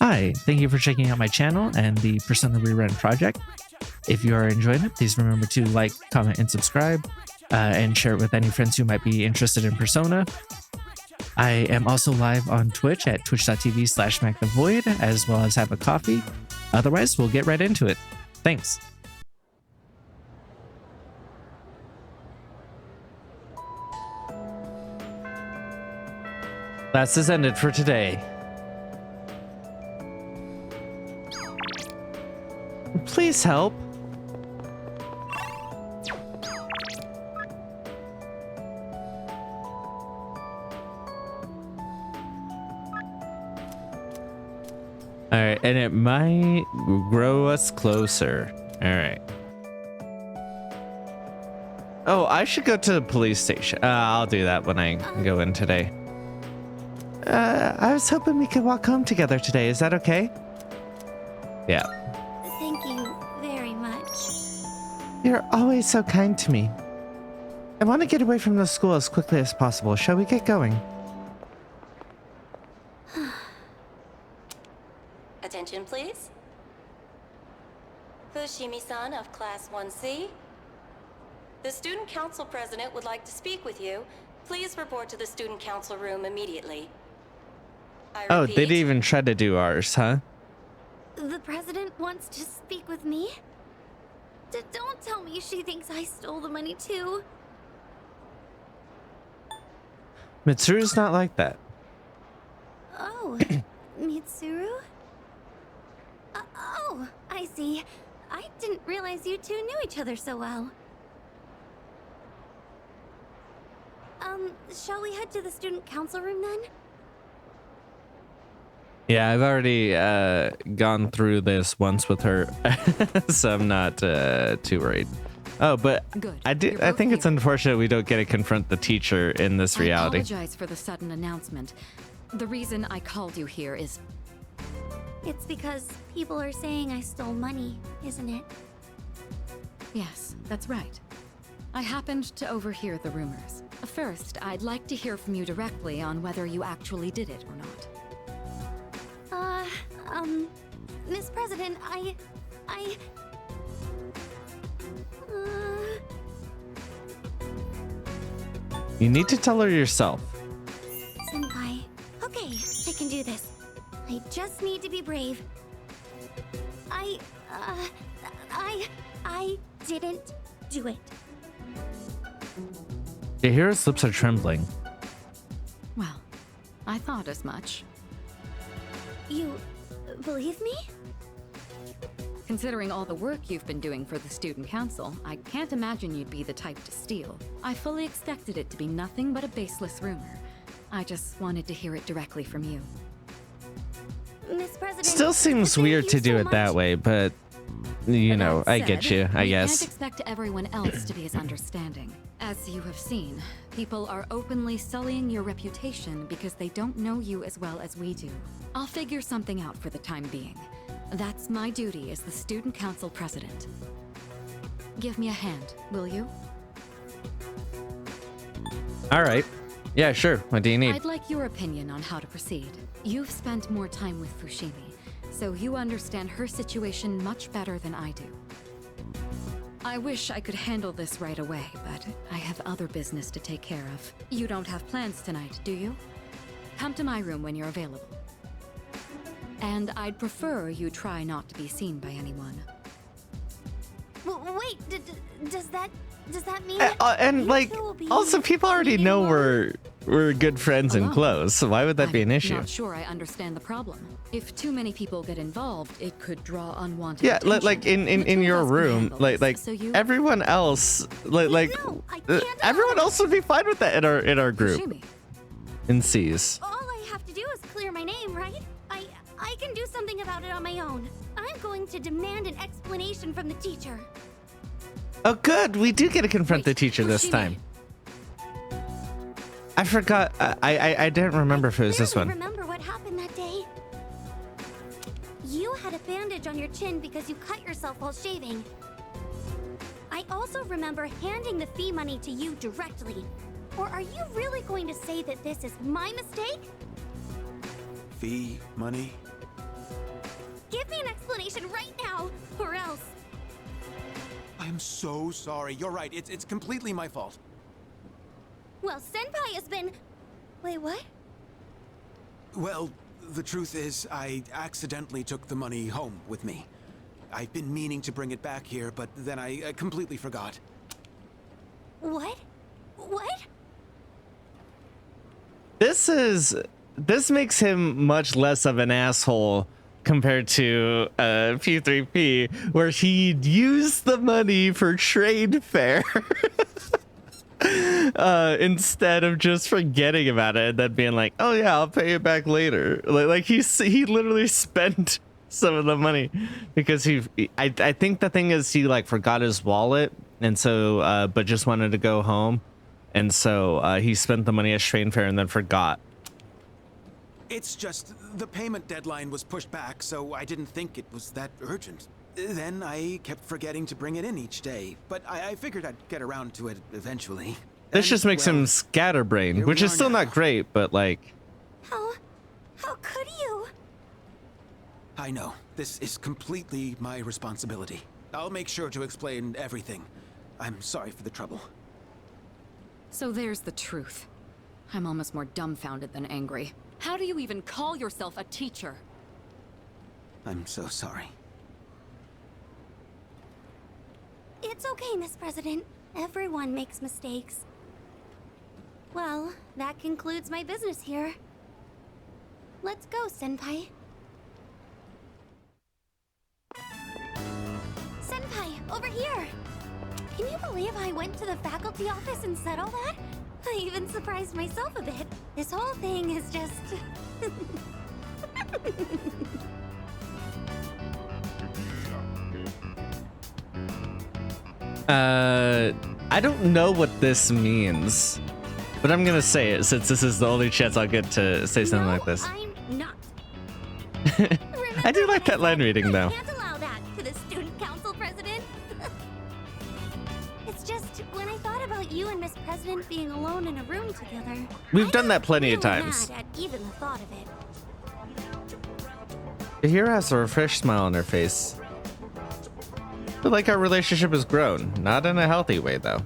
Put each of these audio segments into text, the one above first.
Hi, thank you for checking out my channel and the Persona Rerun project. If you are enjoying it, please remember to like, comment, and subscribe, and share it with any friends who might be interested in Persona. I am also live on Twitch at twitch.tv/MacTheVoid, as well as have a coffee. Otherwise, we'll get right into it. Thanks. Class is ended for today. Please help. All right, and it might grow us closer. All right. Oh, I should go to the police station. I'll do that when I go in today. I was hoping we could walk home together today. Is that okay? Yeah. Thank you very much. You're always so kind to me. I want to get away from the school as quickly as possible. Shall we get going? Attention, please. Fushimi-san of Class 1C. The Student Council President would like to speak with you. Please report to the Student Council room immediately. Oh, they didn't even try to do ours, huh? The president wants to speak with me? Don't tell me she thinks I stole the money too. Mitsuru's not like that. Oh, Mitsuru? Oh, I see. I didn't realize you two knew each other so well. Shall we head to the student council room then? Yeah, I've already gone through this once with her, so I'm not too worried. Oh, but Good. I think it's unfortunate we don't get to confront the teacher in this reality. I apologize for the sudden announcement. The reason I called you here is... It's because people are saying I stole money, isn't it? Yes, that's right. I happened to overhear the rumors. First, I'd like to hear from you directly on whether you actually did it or not. Miss President, I... You need to tell her yourself. Senpai. Okay, I can do this. I just need to be brave. I didn't do it. Chihira's lips are trembling. Well, I thought as much. You believe me? Considering all the work you've been doing for the student council, I can't imagine you'd be the type to steal. I fully expected it to be nothing but a baseless rumor. I just wanted to hear it directly from you. Miss President. Still seems thank weird you to do so it that much. way, but you know, That I get said, you, I we guess. can't expect everyone else to be as understanding. As you have seen, people are openly sullying your reputation because they don't know you as well as we do. I'll figure something out for the time being. That's my duty as the student council president. Give me a hand, will you? All right. Yeah, sure. What do you need? I'd like your opinion on how to proceed. You've spent more time with Fushimi, so you understand her situation much better than I do. I wish I could handle this right away, but I have other business to take care of. You don't have plans tonight, do you? Come to my room when you're available. And I'd prefer you try not to be seen by anyone. Wait, does that mean? And you like, two will be also people already eating know alone? we're good friends and Alone? close, so why would that be an issue? I'm not sure I understand the problem. If too many people get involved, it could draw unwanted Yeah, attention. like in The two of your us can room, handle like this, so you... everyone else, like No, I can't everyone else would be fine with that in our group. Fushimi. In C's. All I have to do is clear my name, right? I can do something about it on my own. I'm going to demand an explanation from the teacher. Oh, good. We do get to confront the Wait, teacher this Fushimi. time. I forgot. I didn't remember if it was this Barely one. remember what happened that day. You had a bandage on your chin because you cut yourself while shaving. I also remember handing the fee money to you directly. Or are you really going to say that this is my mistake? Fee, money? explanation right now, or else. I'm so sorry. You're right. It's completely my fault. Well, Senpai has been... Wait, what? Well, the truth is, I accidentally took the money home with me. I've been meaning to bring it back here, but then I completely forgot. What? What? This makes him much less of an asshole compared to P3P, where he used the money for trade fare instead of just forgetting about it and then being like, oh yeah, I'll pay it back later. Like he literally spent some of the money because I think the thing is he like forgot his wallet, and so but just wanted to go home, and so he spent the money as train fare and then forgot. It's just the payment deadline was pushed back, so I didn't think it was that urgent. Then I kept forgetting to bring it in each day, but I figured I'd get around to it eventually. This And, just makes well, him scatterbrained, here which we is are still now. not great, but like, How could you? I know. This is completely my responsibility. I'll make sure to explain everything. I'm sorry for the trouble. So there's the truth. I'm almost more dumbfounded than angry. How do you even call yourself a teacher? I'm so sorry. It's okay, Miss President. Everyone makes mistakes. Well, that concludes my business here. Let's go, Senpai. Senpai, over here! Can you believe I went to the faculty office and said all that? I even surprised myself a bit. This whole thing is just... I don't know what this means, but I'm gonna say it since this is the only chance I'll get to say something No, like this. I'm not. I do like that line reading though. I can't allow that to the student council president. It's just when I thought about you and Miss President being alone in a room together. We've I done that got plenty of really times. mad at even the thought of it. Tahira has a refreshed smile on her face. I feel like our relationship has grown, not in a healthy way though.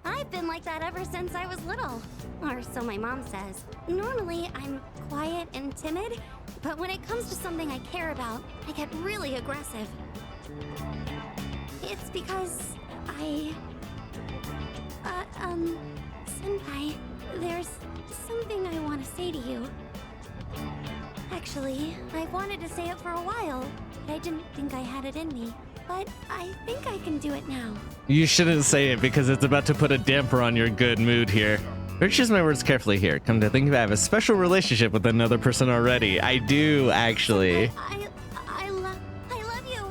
I've been like that ever since I was little. Or so my mom says. Normally, I'm quiet and timid, but when it comes to something I care about, I get really aggressive. It's because Senpai, there's something I want to say to you. Actually, I've wanted to say it for a while, but I didn't think I had it in me. But I think I can do it now. You shouldn't say it because it's about to put a damper on your good mood here. Choose my words carefully here. Come to think of it, I have a special relationship with another person already. I do, actually. I love you.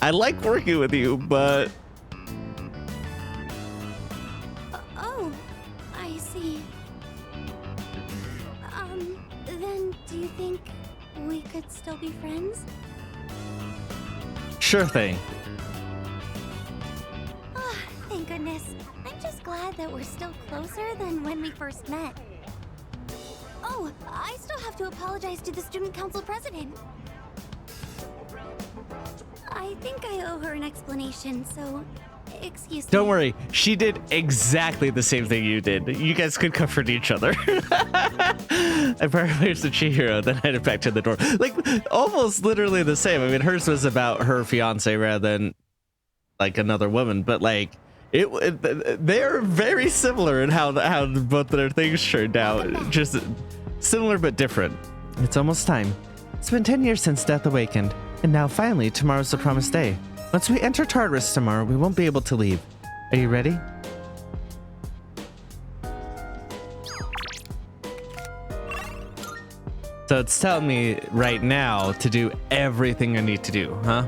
I like working with you, but Oh, I see. Then do you think we could still be friends? sure thing. Ah, thank goodness. I'm just glad that we're still closer than when we first met. Oh, I still have to apologize to the student council president. I think I owe her an explanation, so excuse me. Don't worry, she did exactly the same thing you did. You guys could comfort each other. I paraphrased the Chihiro, then headed back to the door. Like, almost literally the same. I mean, hers was about her fiance rather than like another woman, but like they're very similar in how both their things turned out. Just similar but different. It's almost time. It's been 10 years since Death awakened, and now finally tomorrow's the promised day. Once we enter Tartarus tomorrow, we won't be able to leave. Are you ready? So it's telling me right now to do everything I need to do, huh?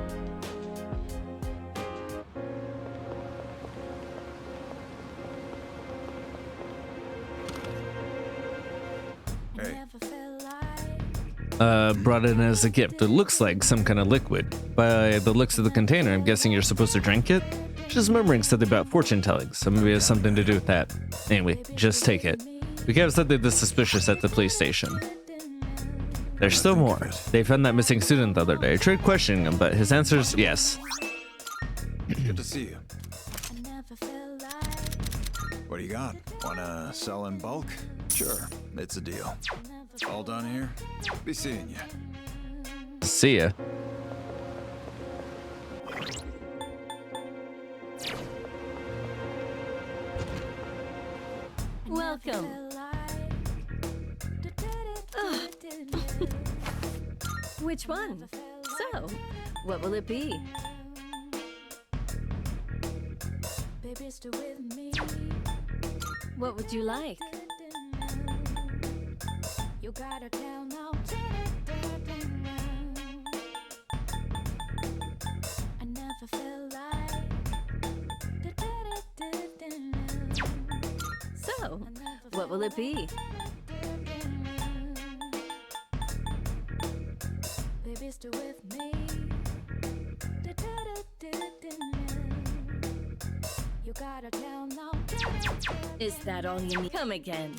Brought it as a gift. It looks like some kind of liquid. By the looks of the container, I'm guessing you're supposed to drink it? She's murmuring something about fortune telling, so maybe it has something to do with that. Anyway, just take it. We got something that's suspicious at the police station. There's still more. They found that missing student the other day. I tried questioning him, but his answer's yes. Good to see you. What do you got? Wanna sell in bulk? Sure, it's a deal. All done here? Be seeing you. See ya. Welcome. Which one? So, what will it be? What would you like? So, what will it be? Is that all you need? Come again.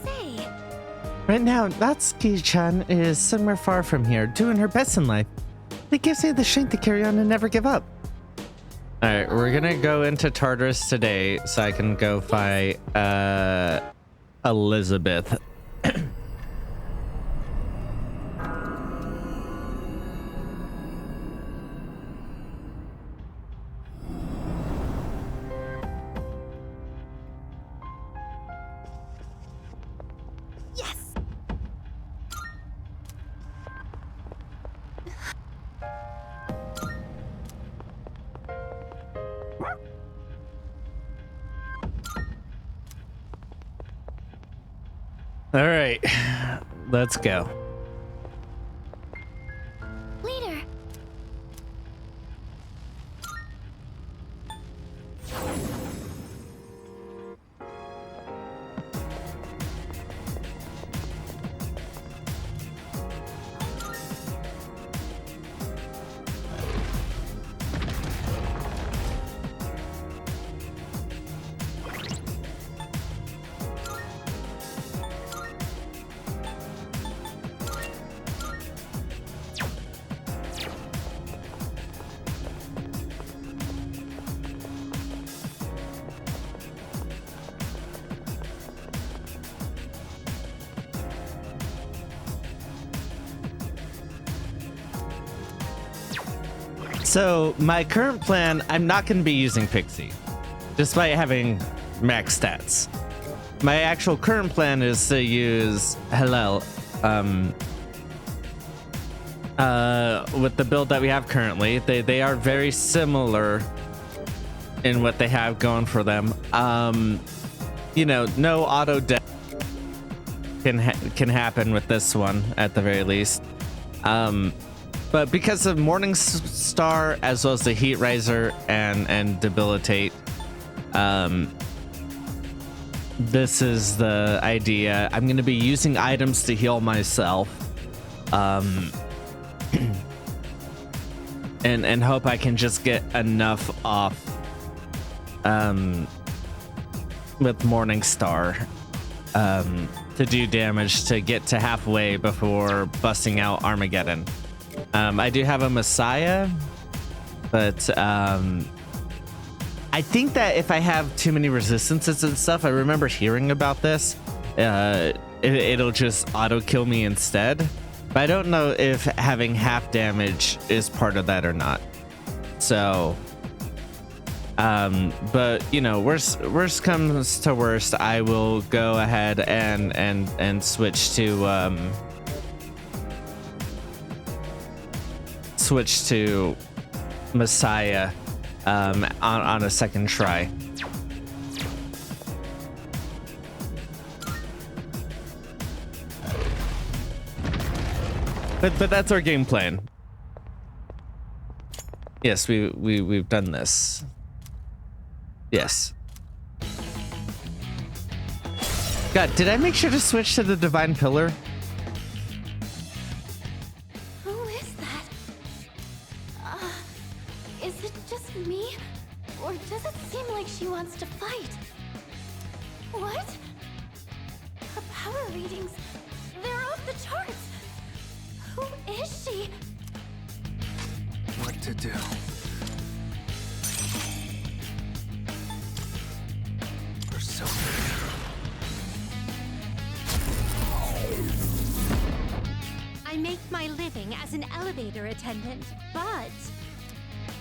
Say, Right now, Natsuki-chan is somewhere far from here, doing her best in life. It gives me the strength to carry on and never give up. Alright, we're gonna go into Tartarus today so I can go fight Elizabeth. yes! Alright, let's go. Leader! So, my current plan, I'm not going to be using Pixie, despite having max stats. My actual current plan is to use Hillel, with the build that we have currently. They are very similar in what they have going for them. You know, no auto death can happen with this one at the very least. But because of Morning Star as well as the Heat Riser and Debilitate, this is the idea. I'm going to be using items to heal myself, and hope I can just get enough off with Morning Star to do damage to get to halfway before busting out Armageddon. I do have a Messiah, but I think that if I have too many resistances and stuff, I remember hearing about this, it'll just auto kill me instead. But I don't know if having half damage is part of that or not. So, but you know, worst comes to worst, I will go ahead and switch to Messiah on a second try. But that's our game plan. Yes, we've done this. Yes. God, did I make sure to switch to the Divine Pillar? Who is that? Is it just me? Or does it seem like she wants to fight? What? Her power readings, they're off the charts. Who is she? What to do? Persona. I make my living as an elevator attendant, but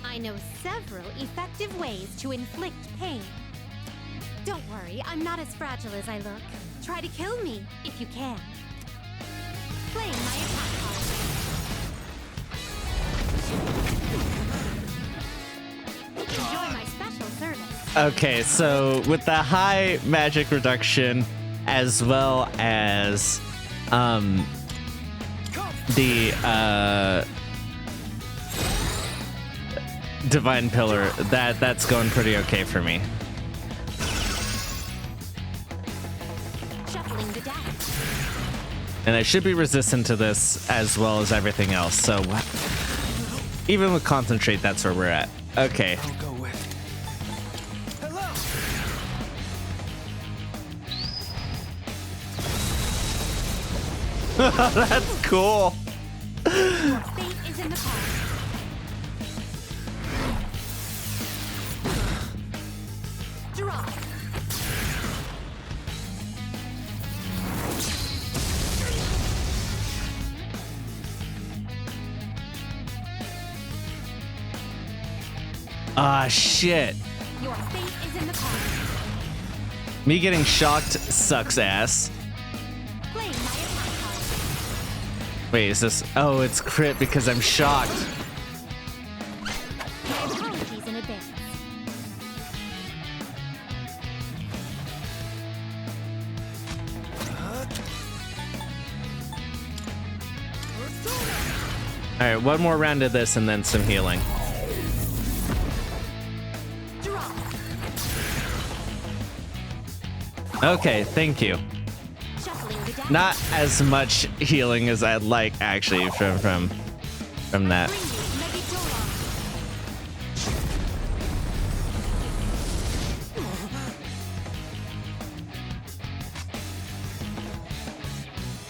I know several effective ways to inflict pain. Don't worry, I'm not as fragile as I look. Try to kill me if you can. Playing my attack card. Enjoy my special service. Okay, so with the high magic reduction as well as the Divine Pillar, that's going pretty okay for me. Shuffling the deck. And I should be resistant to this as well as everything else. So even with concentrate, that's where we're at. Okay. I'll go with. Hello. That's cool. Your fate is in the cards. Draw. Ah, shit. Your fate is in the cards. Me getting shocked sucks ass. Playing my attack card. Wait, is this? Oh, it's crit because I'm shocked. My apologies in advance. All right, one more round of this and then some healing. Draw. Okay, thank you. Shuffling the deck. Not as much healing as I'd like actually from that. Bring you Megidora.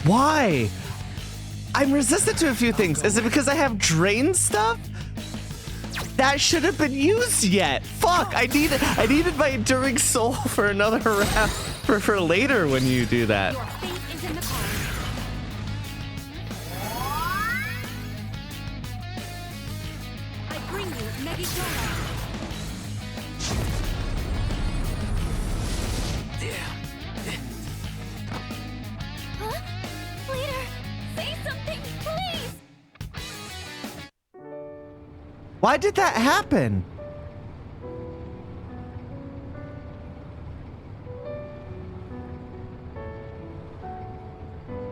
Why? I'm resistant to a few things. Is it because I have drain stuff? That should have been used yet. Fuck, I needed my Enduring Soul for another round for later when you do that. Your fate is in the cards. I bring you Megidora. Huh? Leader, say something, please! Why did that happen?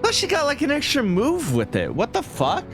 Plus she got like an extra move with it. What the fuck?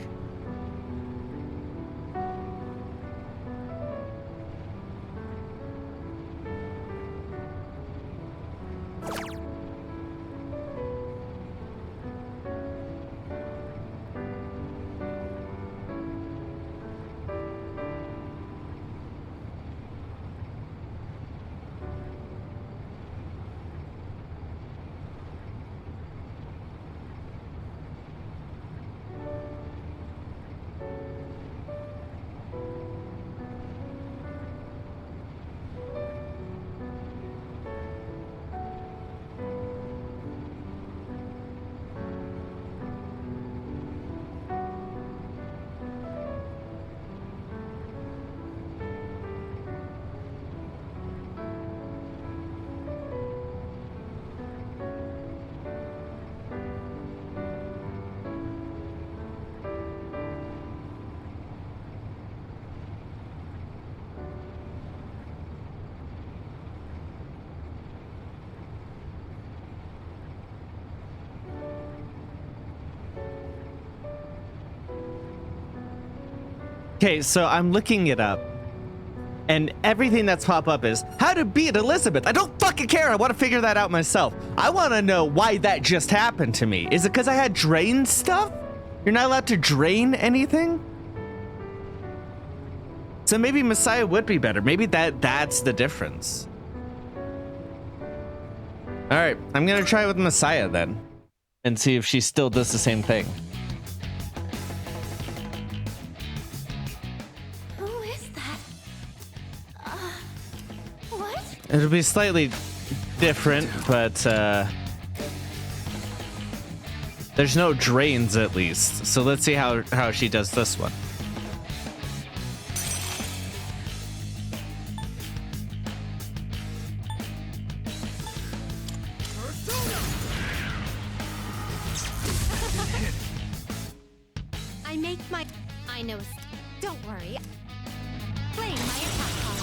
Okay, so I'm looking it up. And everything that's pop up is how to beat Elizabeth. I don't fucking care. I want to figure that out myself. I want to know why that just happened to me. Is it because I had drained stuff? You're not allowed to drain anything? So maybe Messiah would be better. Maybe that's the difference. All right, I'm going to try with Messiah then and see if she still does the same thing. It'll be slightly different, but there's no drains at least. So let's see how she does this one. I know. Don't worry. Playing my attack card.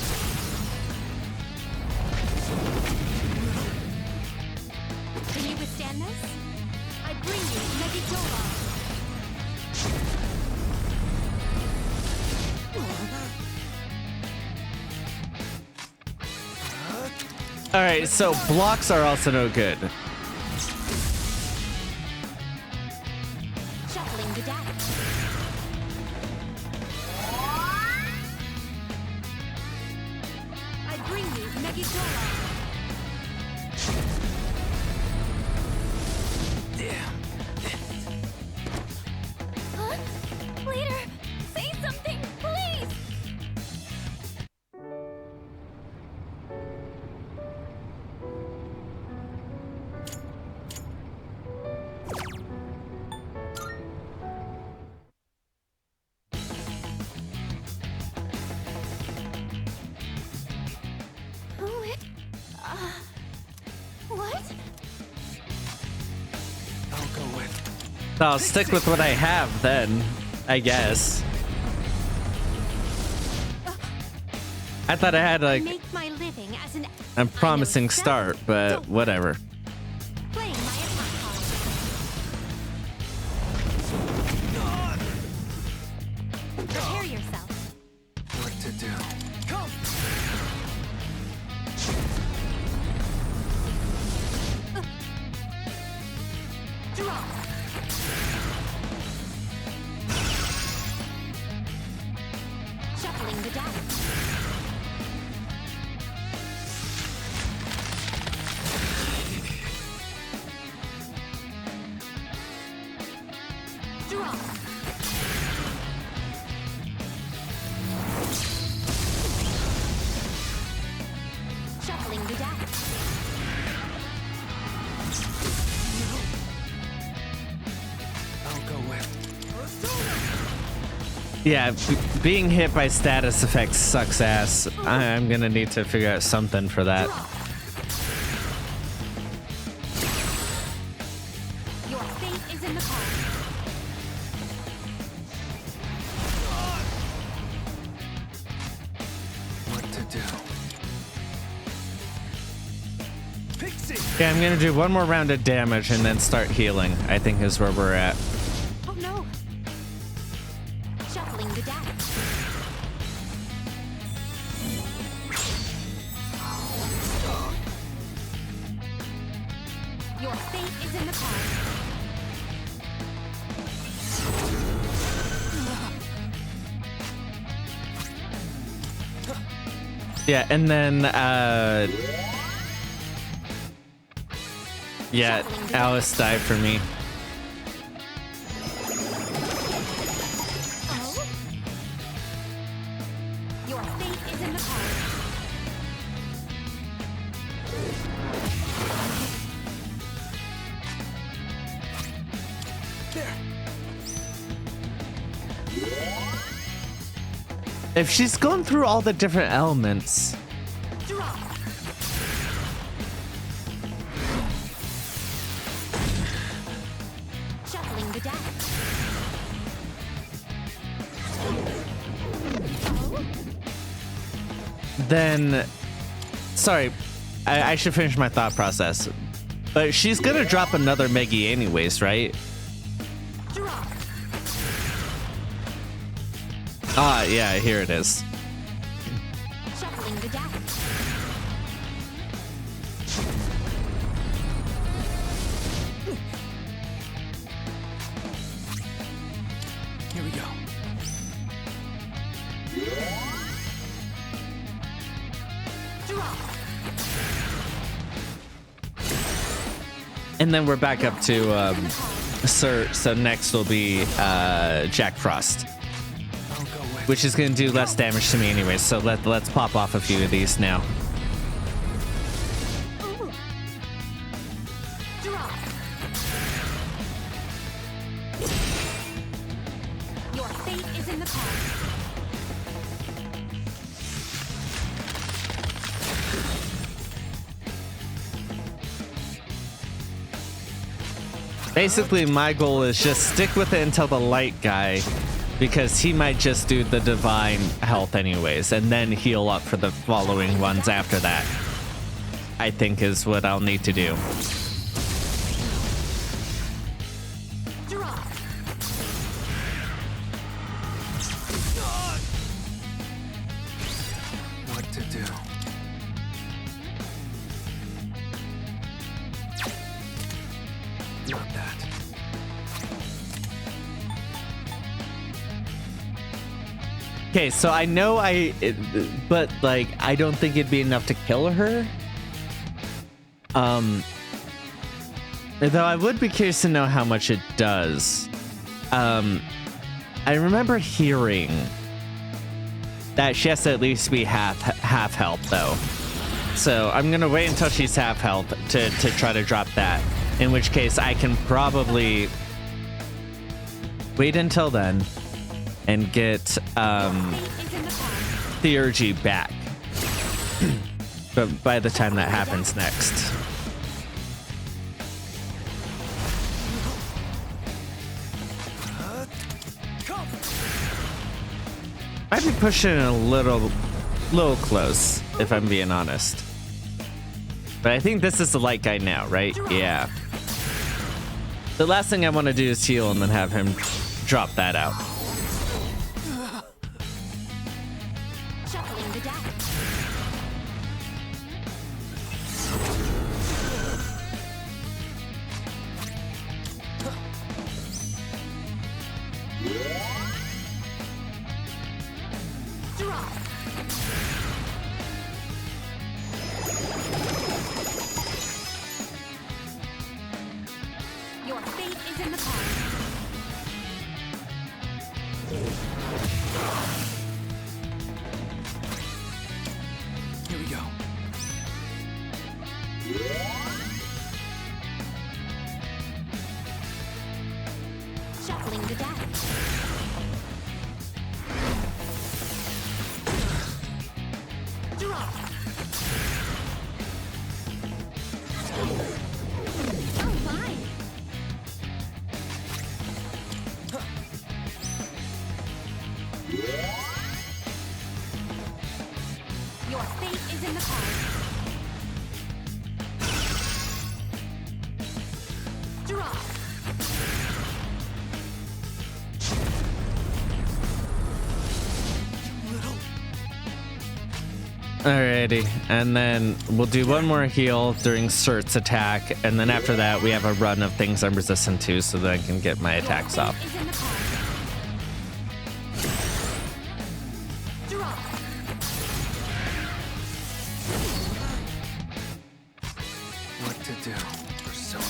Can you withstand this? I bring you Megidora. All right, so blocks are also no good. Shuffling the deck. I bring you Megidora. Huh? Leader, say something, please! What? I'll go with. I'll stick with what I have then, I guess. I thought I had like Make my living as an a promising start, but Don't whatever. playing my attack card. Prepare yourself. What to do? Come! Draw. Shuffling the deck. Draw. Shuffling the deck. I'll go with. Yeah, being hit by status effects sucks ass. I'm gonna need to figure out something for that. Your fate is in the cards. What to do? Pixie! Okay, I'm gonna do one more round of damage and then start healing, I think is where we're at. Oh no! Shuffling the deck. Your fate is in the cards. Yeah, and then yeah, Alice died for me. Oh? Your fate is in the cards. If she's going through all the different elements, Draw. Shuffling the deck. Oh? then sorry, I should finish my thought process. But she's gonna drop another Meggy anyways, right? Draw. Ah, yeah, here it is. Shuffling the deck. Here we go. Draw. And then we're back up to Sir. So next will be Jack Frost, which is going to do less damage to me anyway. So let's pop off a few of these now. Ooh. Draw. Your fate is in the cards. Basically, my goal is just stick with it until the light guy, because he might just do the divine health anyways, and then heal up for the following ones after that. I think is what I'll need to do. Draw. What to do? Not that. Okay, so I know but like I don't think it'd be enough to kill her. Though I would be curious to know how much it does. I remember hearing that she has to at least be half health though. So I'm gonna wait until she's half health to try to drop that. In which case I can probably wait until then and get Theurgy back. But by the time that happens next. Might be pushing it a little close, if I'm being honest. But I think this is the light guy now, right? Yeah. The last thing I want to do is heal and then have him drop that out. Shuffling the deck. Draw. Your fate is in the cards. Here we go. Shuffling the deck. Draw. Oh my! Your fate is in the cards. Draw. Alrighty, and then we'll do one more heal during Surt's attack, and then after that we have a run of things I'm resistant to so that I can get my attacks off. Is in the cards. Draw. What to do? Persona.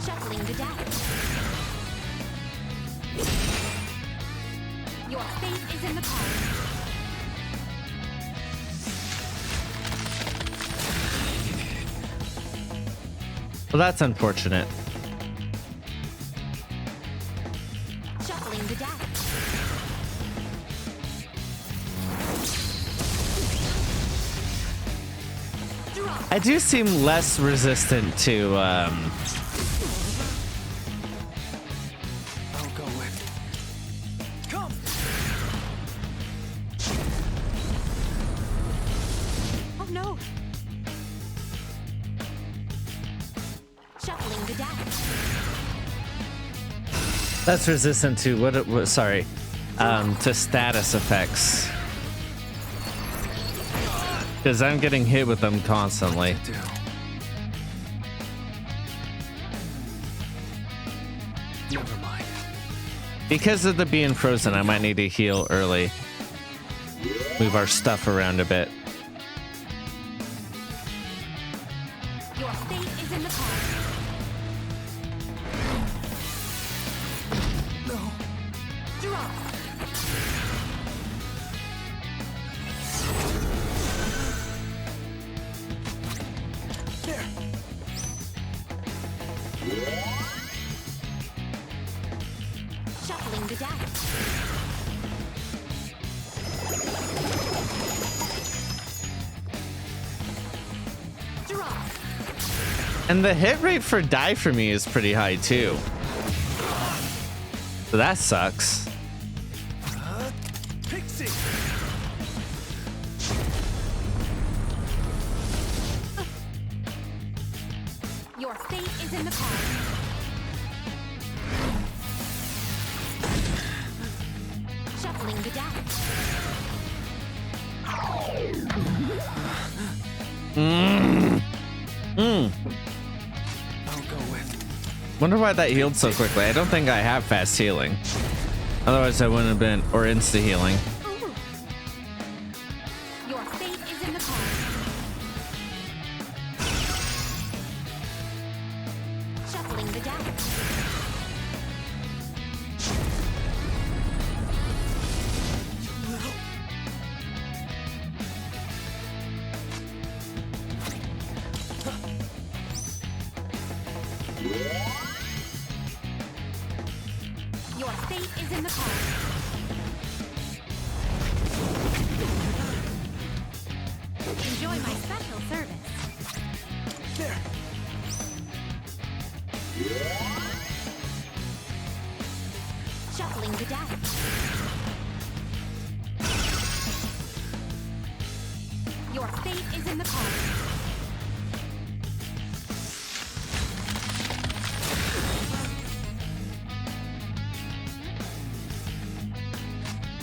Shuffling the deck. Your fate is in the cards. Well, that's unfortunate. Shuffling the deck. Draw. I do seem less resistant to I'll go with. Come. Oh no. Shuffling the deck. That's resistant to what sorry, to status effects. Because I'm getting hit with them constantly. Never mind. Because of the being frozen, I might need to heal early. Move our stuff around a bit. Your fate is in the cards. No. Draw. There. Shuffling the deck. Draw. And the hit rate for die for me is pretty high too. So that sucks. Pixie. Your fate is in the cards. Shuffling the deck. I'll go with. Wonder why that healed so quickly. I don't think I have fast healing. Otherwise I wouldn't have been, or insta healing. Your fate is in the cards. Shuffling the deck. Your fate is in the cards. Enjoy my special service. There. Shuffling the deck. Your fate is in the cards.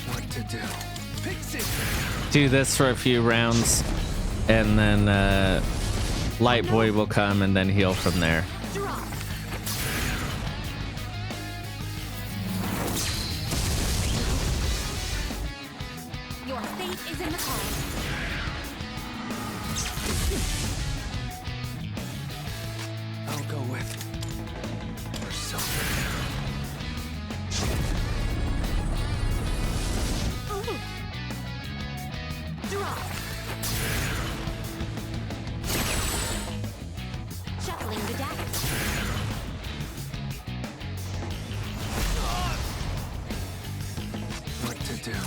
What to do? Pixie. Do this for a few rounds, and then Light Boy will come and then heal from there. Draw. Your fate is in the cards. I'll go with. Persona. Ooh. Draw. Shuffling the deck. What to do?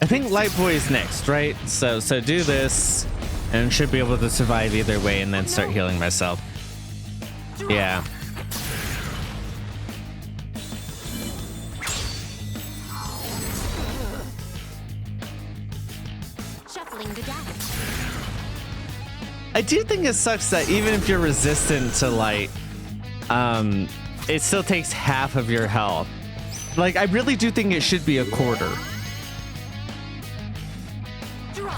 I think Light Boy is next, right? So do this, and should be able to survive either way, and then start healing myself. Yeah. Shuffling the deck. I do think it sucks that even if you're resistant to light, it still takes half of your health. Like, I really do think it should be a quarter. Draw.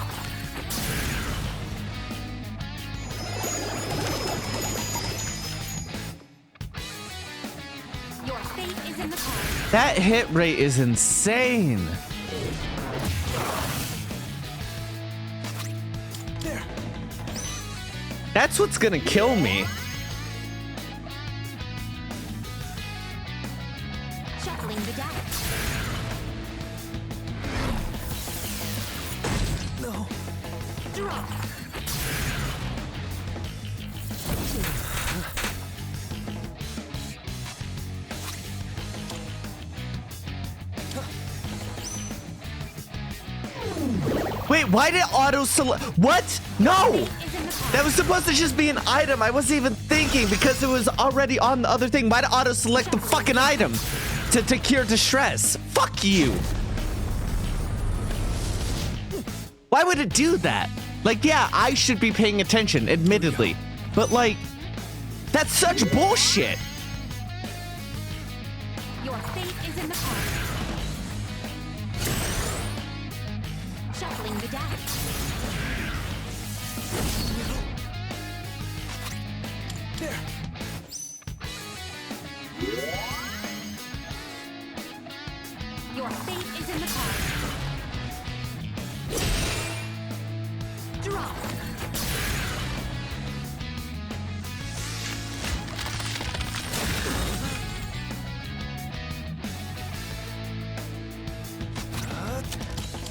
Your fate is in the cards. That hit rate is insane. There. That's what's gonna kill me. Shuffling the deck. No. Draw. Wait, why did auto select? What? No! Is in the cards. That was supposed to just be an item. I wasn't even thinking because it was already on the other thing. Why did auto select the fucking item to cure distress? Fuck you. Why would it do that? Like, yeah, I should be paying attention, admittedly. But, like, that's such bullshit. Your fate is in the cards. Shuffling the deck. There. Your fate is in the cards. Draw.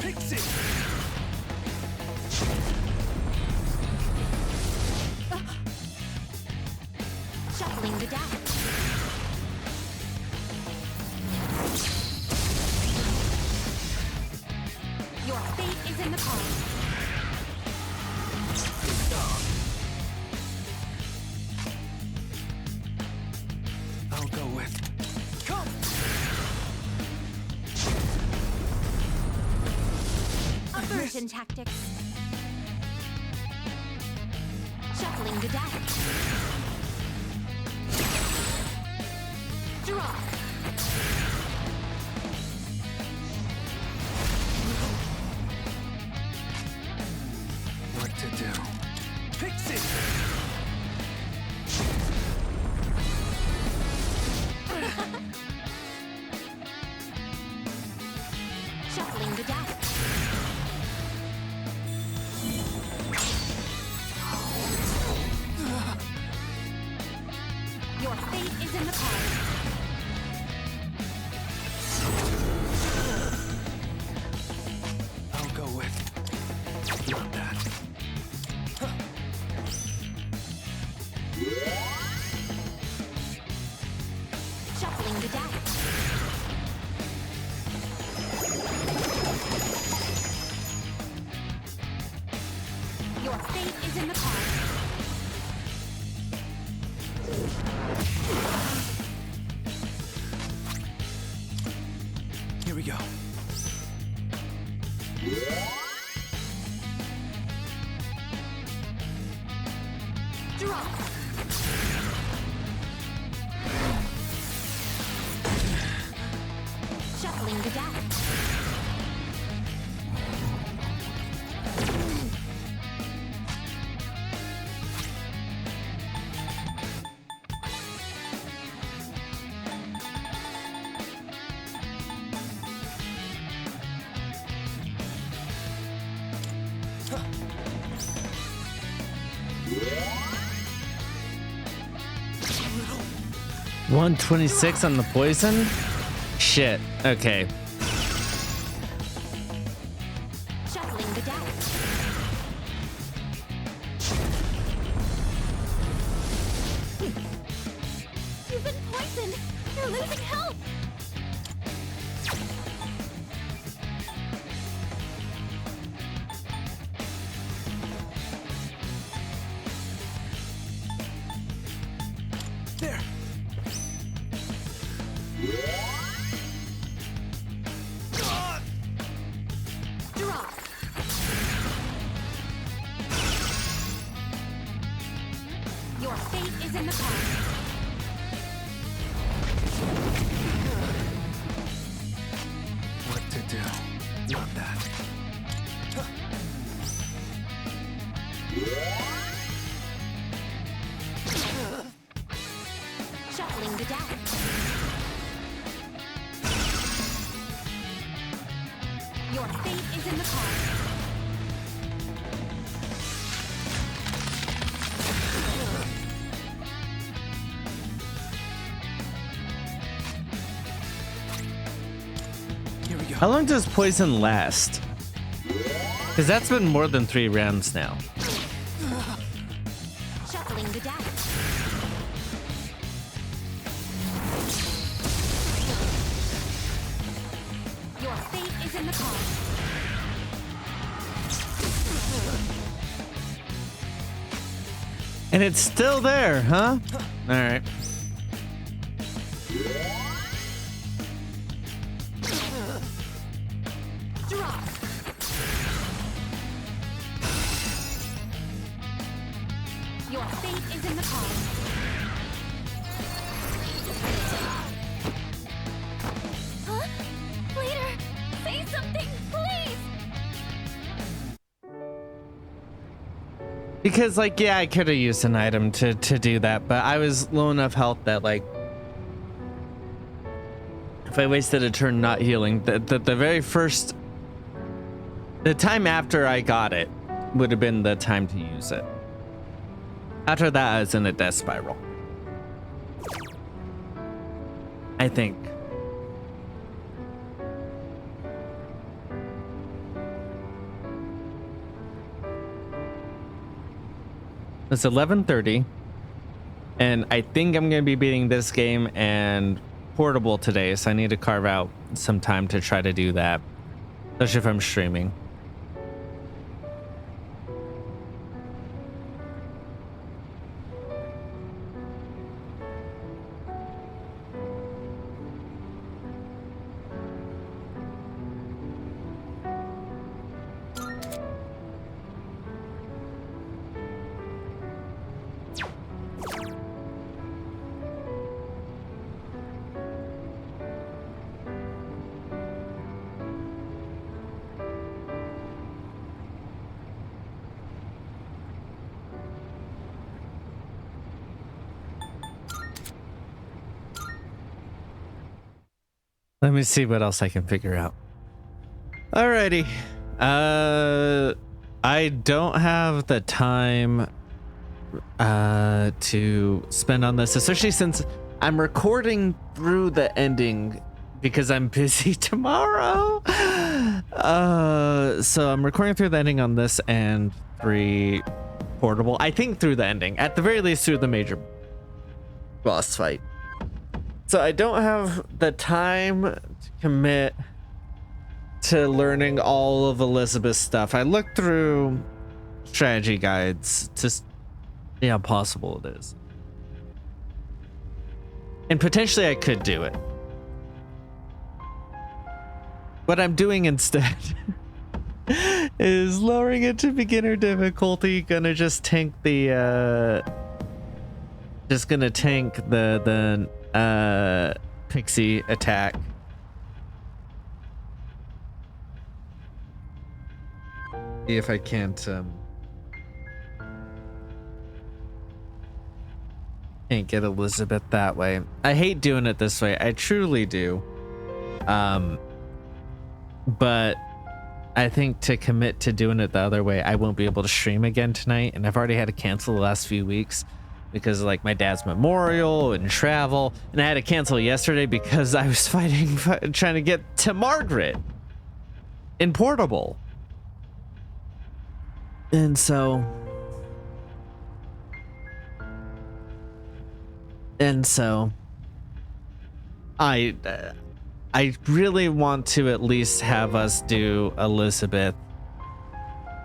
Pixie. Shuffling the deck. Your fate is in the cards. I'll go with. Come. Aversion tactics. Shuffling the deck. Draw. What to do? Pixie. Shuffling the deck. Your fate is in the cards. I'll go with. Not that. Shuffling the deck. Your fate is in the cards. Here we go. Draw. Shuffling the deck. Huh. 126 on the poison? Shit. Okay. Shuffling the deck. You've been poisoned! You're losing health! There. Draw. Your fate is in the cards. What to do? Not that. Huh. Shuffling the deck. Your fate is in the cards. Here we go. How long does poison last? Because that's been more than 3 rounds now. Shuffling the deck. Your fate is in the cards. And it's still there, huh? All right. Draw. Your fate is in the cards. Huh? Leader, say something, please! Because, like, yeah, I could have used an item to do that, but I was low enough health that, like, if I wasted a turn not healing, the very first, the time after I got it would have been the time to use it. After that, I was in a death spiral. I think. It's 11:30, and I think I'm going to be beating this game and Portable today, so I need to carve out some time to try to do that, especially if I'm streaming. Let me see what else I can figure out. Alrighty. I don't have the time to spend on this, especially since I'm recording through the ending because I'm busy tomorrow. So I'm recording through the ending on this and 3 Portable. I think through the ending, at the very least through the major boss fight. So I don't have the time to commit to learning all of Elizabeth's stuff. I looked through strategy guides to see how possible it is. And potentially I could do it. What I'm doing instead is lowering it to beginner difficulty. Gonna just tank the pixie attack. See if I can't get Elizabeth that way. I hate doing it this way. I truly do. But I think to commit to doing it the other way, I won't be able to stream again tonight, and I've already had to cancel the last few weeks because of like my dad's memorial and travel, and I had to cancel yesterday because I was trying to get to Margaret in Portable. And so I really want to at least have us do Elizabeth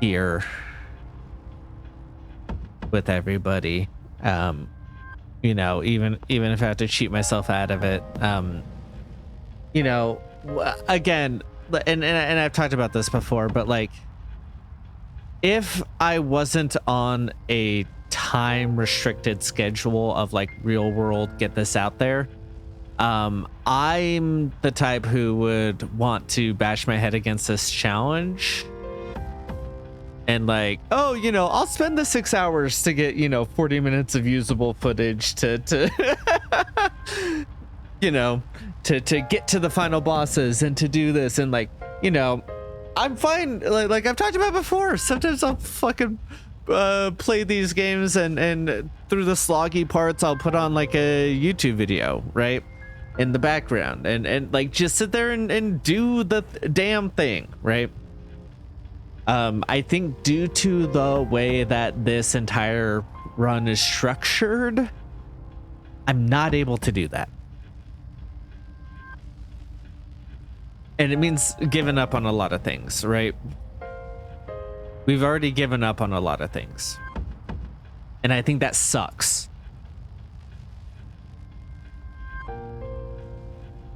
here with everybody. You know, even if I have to cheat myself out of it. You know, again, and I've talked about this before, but like, if I wasn't on a time restricted schedule of like real world get this out there, I'm the type who would want to bash my head against this challenge and like, oh, you know, I'll spend the 6 hours to get, you know, 40 minutes of usable footage to you know, to get to the final bosses and to do this. And like, you know, I'm fine. Like I've talked about before, sometimes I'll fucking play these games and through the sloggy parts I'll put on like a YouTube video right in the background and like just sit there and do the damn thing, right? I think due to the way that this entire run is structured, I'm not able to do that. And it means giving up on a lot of things, right? We've already given up on a lot of things. And I think that sucks.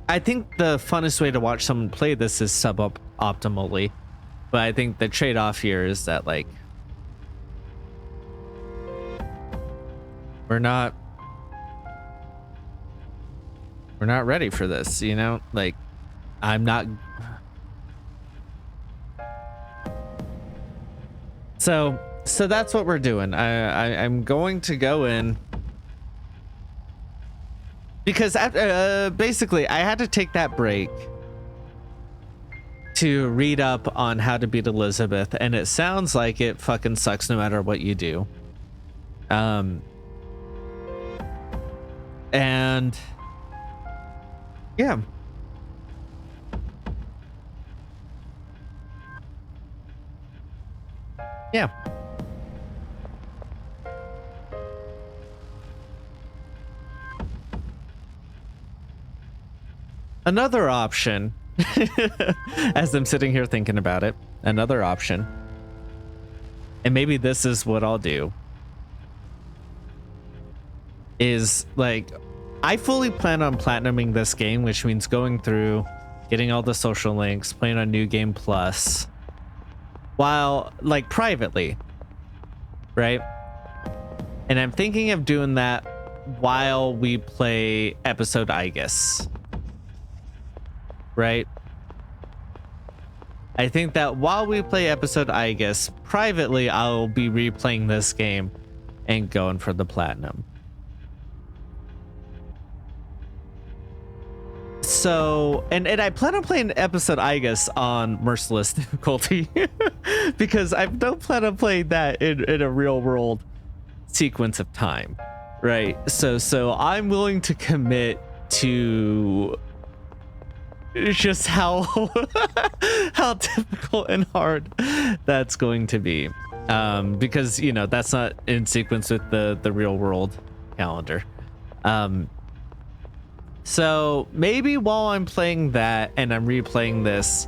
I think the funnest way to watch someone play this is sub-optimally. But I think the trade-off here is that, like, we're not ready for this, you know? Like, I'm not. So that's what we're doing. I'm going to go in because basically I had to take that break to read up on how to beat Elizabeth, and it sounds like it fucking sucks no matter what you do. And yeah. Yeah. Another option, as I'm sitting here thinking about it, another option, and maybe this is what I'll do, is like, I fully plan on platinuming this game, which means going through, getting all the social links, playing on New Game Plus, while like privately, right? And I'm thinking of doing that while we play episode Aigis, right? I think that while we play episode Aigis privately, I'll be replaying this game and going for the platinum. So, and I plan on playing episode Aigis on merciless difficulty because I don't plan on playing that in a real world sequence of time, right? So I'm willing to commit to just how how difficult and hard that's going to be, because, you know, that's not in sequence with the real world calendar. So maybe while I'm playing that and I'm replaying this,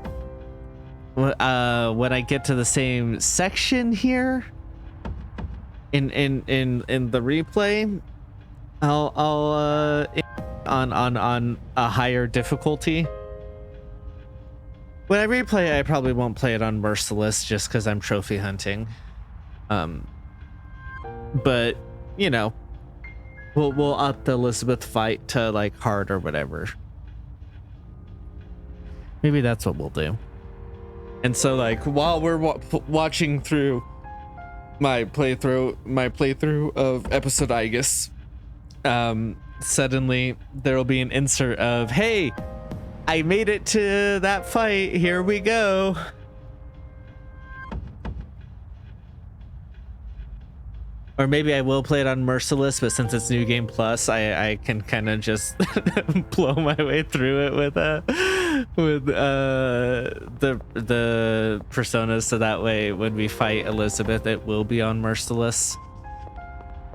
when I get to the same section here in the replay, I'll on a higher difficulty. When I replay, I probably won't play it on merciless just because I'm trophy hunting. But you know, we'll up the Elizabeth fight to like hard or whatever. Maybe that's what we'll do. And so like while we're watching through my playthrough of episode Aigis, suddenly there will be an insert of, hey, I made it to that fight, here we go. Or maybe I will play it on merciless, but since it's New Game Plus, I can kind of just blow my way through it with the personas, so that way when we fight Elizabeth, it will be on merciless.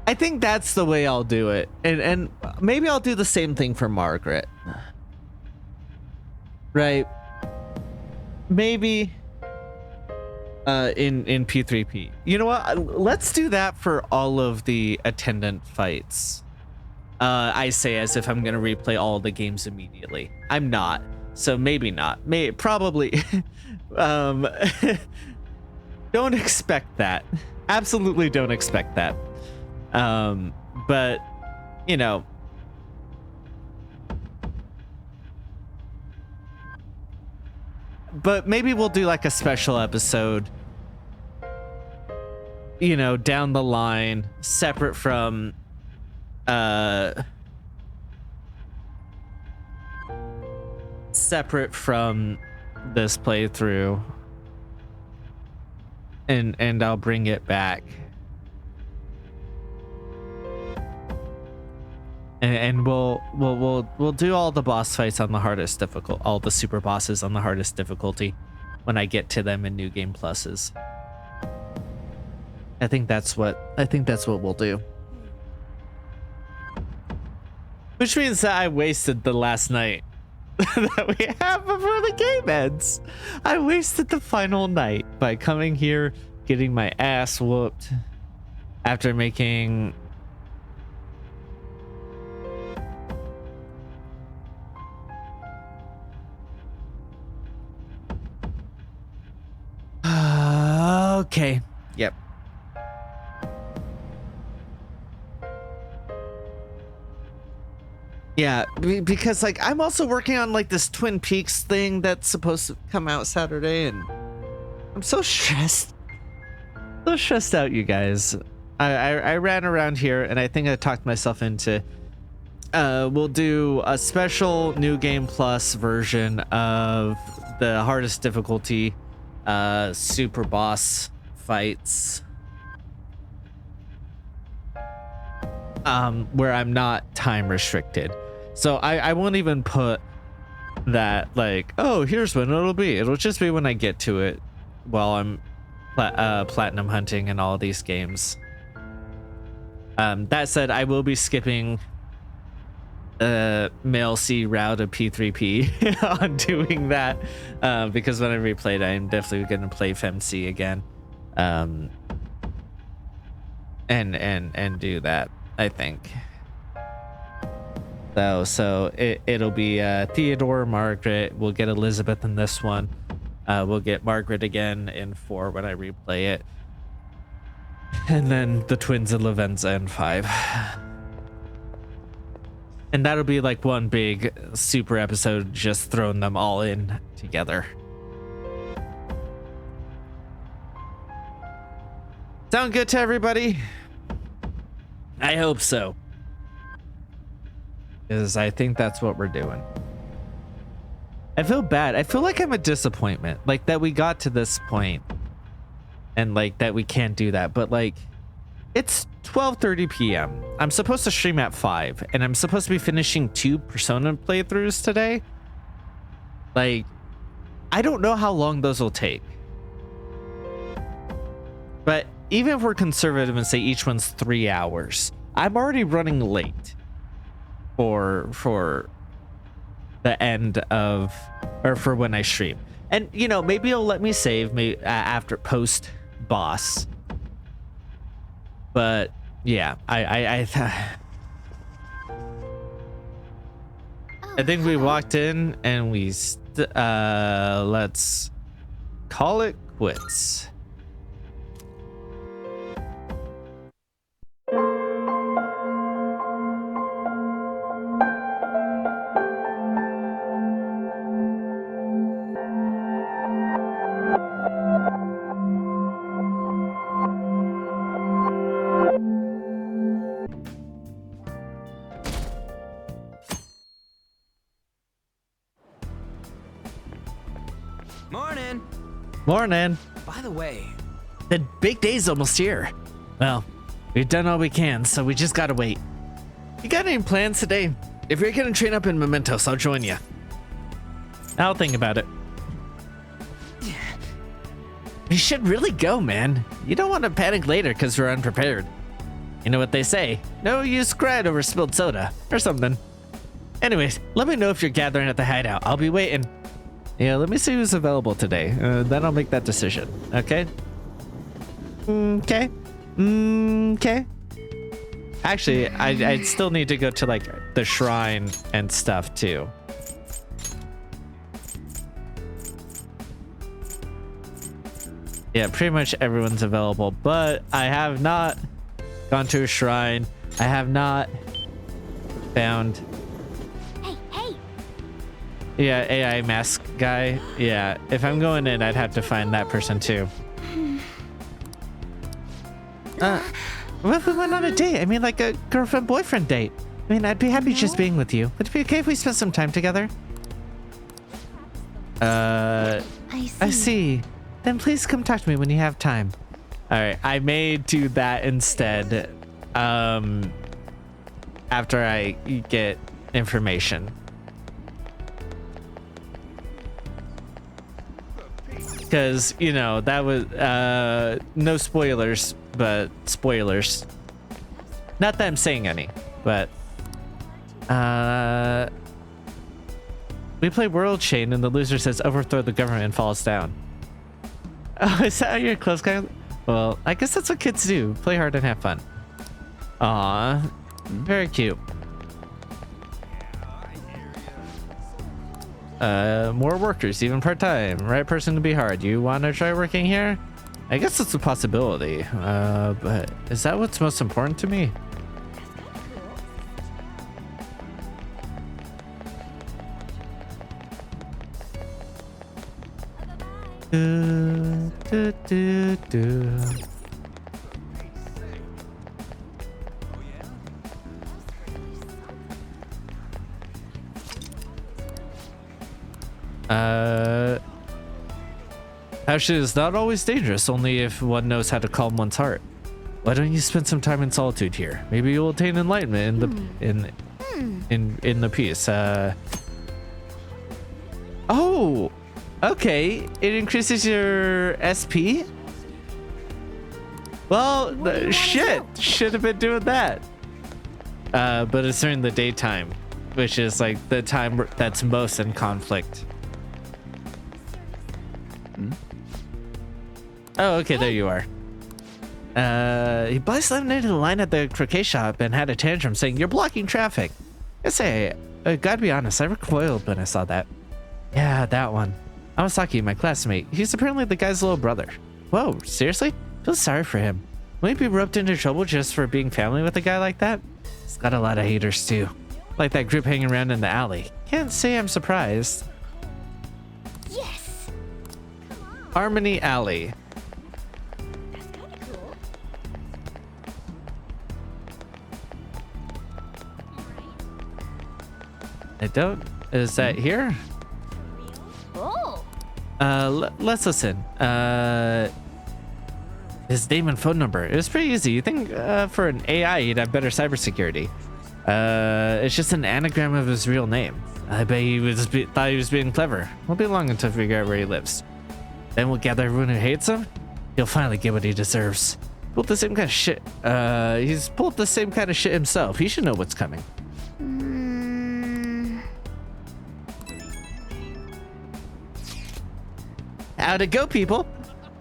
I think that's the way I'll do it, and maybe I'll do the same thing for Margaret, right? Maybe in P3P. You know what? Let's do that for all of the attendant fights. I say as if I'm gonna replay all the games immediately. I'm not, so maybe not. Probably. Don't expect that. Absolutely don't expect that. But you know. But maybe we'll do like a special episode, you know, down the line, separate from this playthrough, and I'll bring it back. And we'll do all the boss fights on the hardest difficult, all the super bosses on the hardest difficulty when I get to them in New Game Pluses. I think that's what we'll do. Which means that I wasted the last night that we have before the game ends. I wasted the final night by coming here, getting my ass whooped after making okay. Yep. Yeah, because like I'm also working on like this Twin Peaks thing that's supposed to come out Saturday, and I'm so stressed. So stressed out, you guys. I ran around here, and I think I talked myself into we'll do a special New Game Plus version of the hardest difficulty super boss fights, where I'm not time restricted. So I won't even put that like, oh, here's when it'll be. It'll just be when I get to it while I'm platinum hunting and all of these games. That said, I will be skipping male C route of P3P on doing that, because when I replay it, I'm definitely going to play FemC again, and do that, I think. So it'll be Theodore, Margaret. We'll get Elizabeth in this one. We'll get Margaret again in 4 when I replay it. And then the twins in Lavenza in 5. And that'll be like one big super episode, just throwing them all in together. Sound good to everybody? I hope so. Because I think that's what we're doing. I feel bad. I feel like I'm a disappointment. Like that we got to this point and like that we can't do that. But like it's 12:30 p.m. I'm supposed to stream at 5 and I'm supposed to be finishing 2 Persona playthroughs today. Like I don't know how long those will take. But even if we're conservative and say each one's 3 hours, I'm already running late for the end of, or for when I stream. And you know, maybe it'll let me save me after post boss. But yeah, I think we walked in and we let's call it quits. Morning. Morning. By the way, The big day's almost here. Well, we've done all we can, so we just gotta wait. You got any plans today? If you're gonna train up in Mementos, I'll join you. I'll think about it. We should really go, man. You don't want to panic later because we're unprepared. You know what they say, no use crying over spilled soda, or something. Anyways, let me know if you're gathering at the hideout. I'll be waiting. Yeah, let me see who's available today. Then I'll make that decision, okay? Okay. Okay. Actually, I'd still need to go to, like, the shrine and stuff, too. Yeah, pretty much everyone's available, but I have not gone to a shrine. I have not found... Hey! Yeah, AI mask guy. Yeah, if I'm going in, I'd have to find that person, too. What if we went on a date? I mean, like a girlfriend-boyfriend date. I mean, I'd be happy just being with you. Would it be okay if we spent some time together? I see. Then please come talk to me when you have time. All right, I may do that instead. After I get information. Because, you know, that was, no spoilers, but spoilers. Not that I'm saying any, but, we play World Chain and the loser says overthrow the government and falls down. Oh, is that how you're a close guy? Well, I guess that's what kids do. Play hard and have fun. Aw, very cute. More workers, even part-time. Right person to be hard. You want to try working here? I guess it's a possibility. But is that what's most important to me? Do, do, do, do. Passion is not always dangerous, only if one knows how to calm one's heart. Why don't you spend some time in solitude here? Maybe you'll attain enlightenment in the piece. Oh, okay. It increases your SP. Well, shit. Should have been doing that. But it's during the daytime, which is like the time that's most in conflict. Oh, okay, there you are. He blasted the line at the croquet shop and had a tantrum saying, "You're blocking traffic." I say, gotta be honest, I recoiled when I saw that. Yeah, that one. Amasaki, my classmate. He's apparently the guy's little brother. Whoa, seriously? Feel sorry for him. Will he be roped into trouble just for being family with a guy like that? He's got a lot of haters too. Like that group hanging around in the alley. Can't say I'm surprised. Yes. Harmony Alley. That's kind of cool. I don't. Is that here? Oh. Let's listen. His name and phone number. It was pretty easy. You think for an AI, he'd have better cybersecurity. It's just an anagram of his real name. I bet he thought he was being clever. Won't be long until we figure out where he lives. Then we'll gather everyone who hates him. He'll finally get what he deserves. Pulled the same kind of shit. He's pulled the same kind of shit himself. He should know what's coming. How'd it go, people?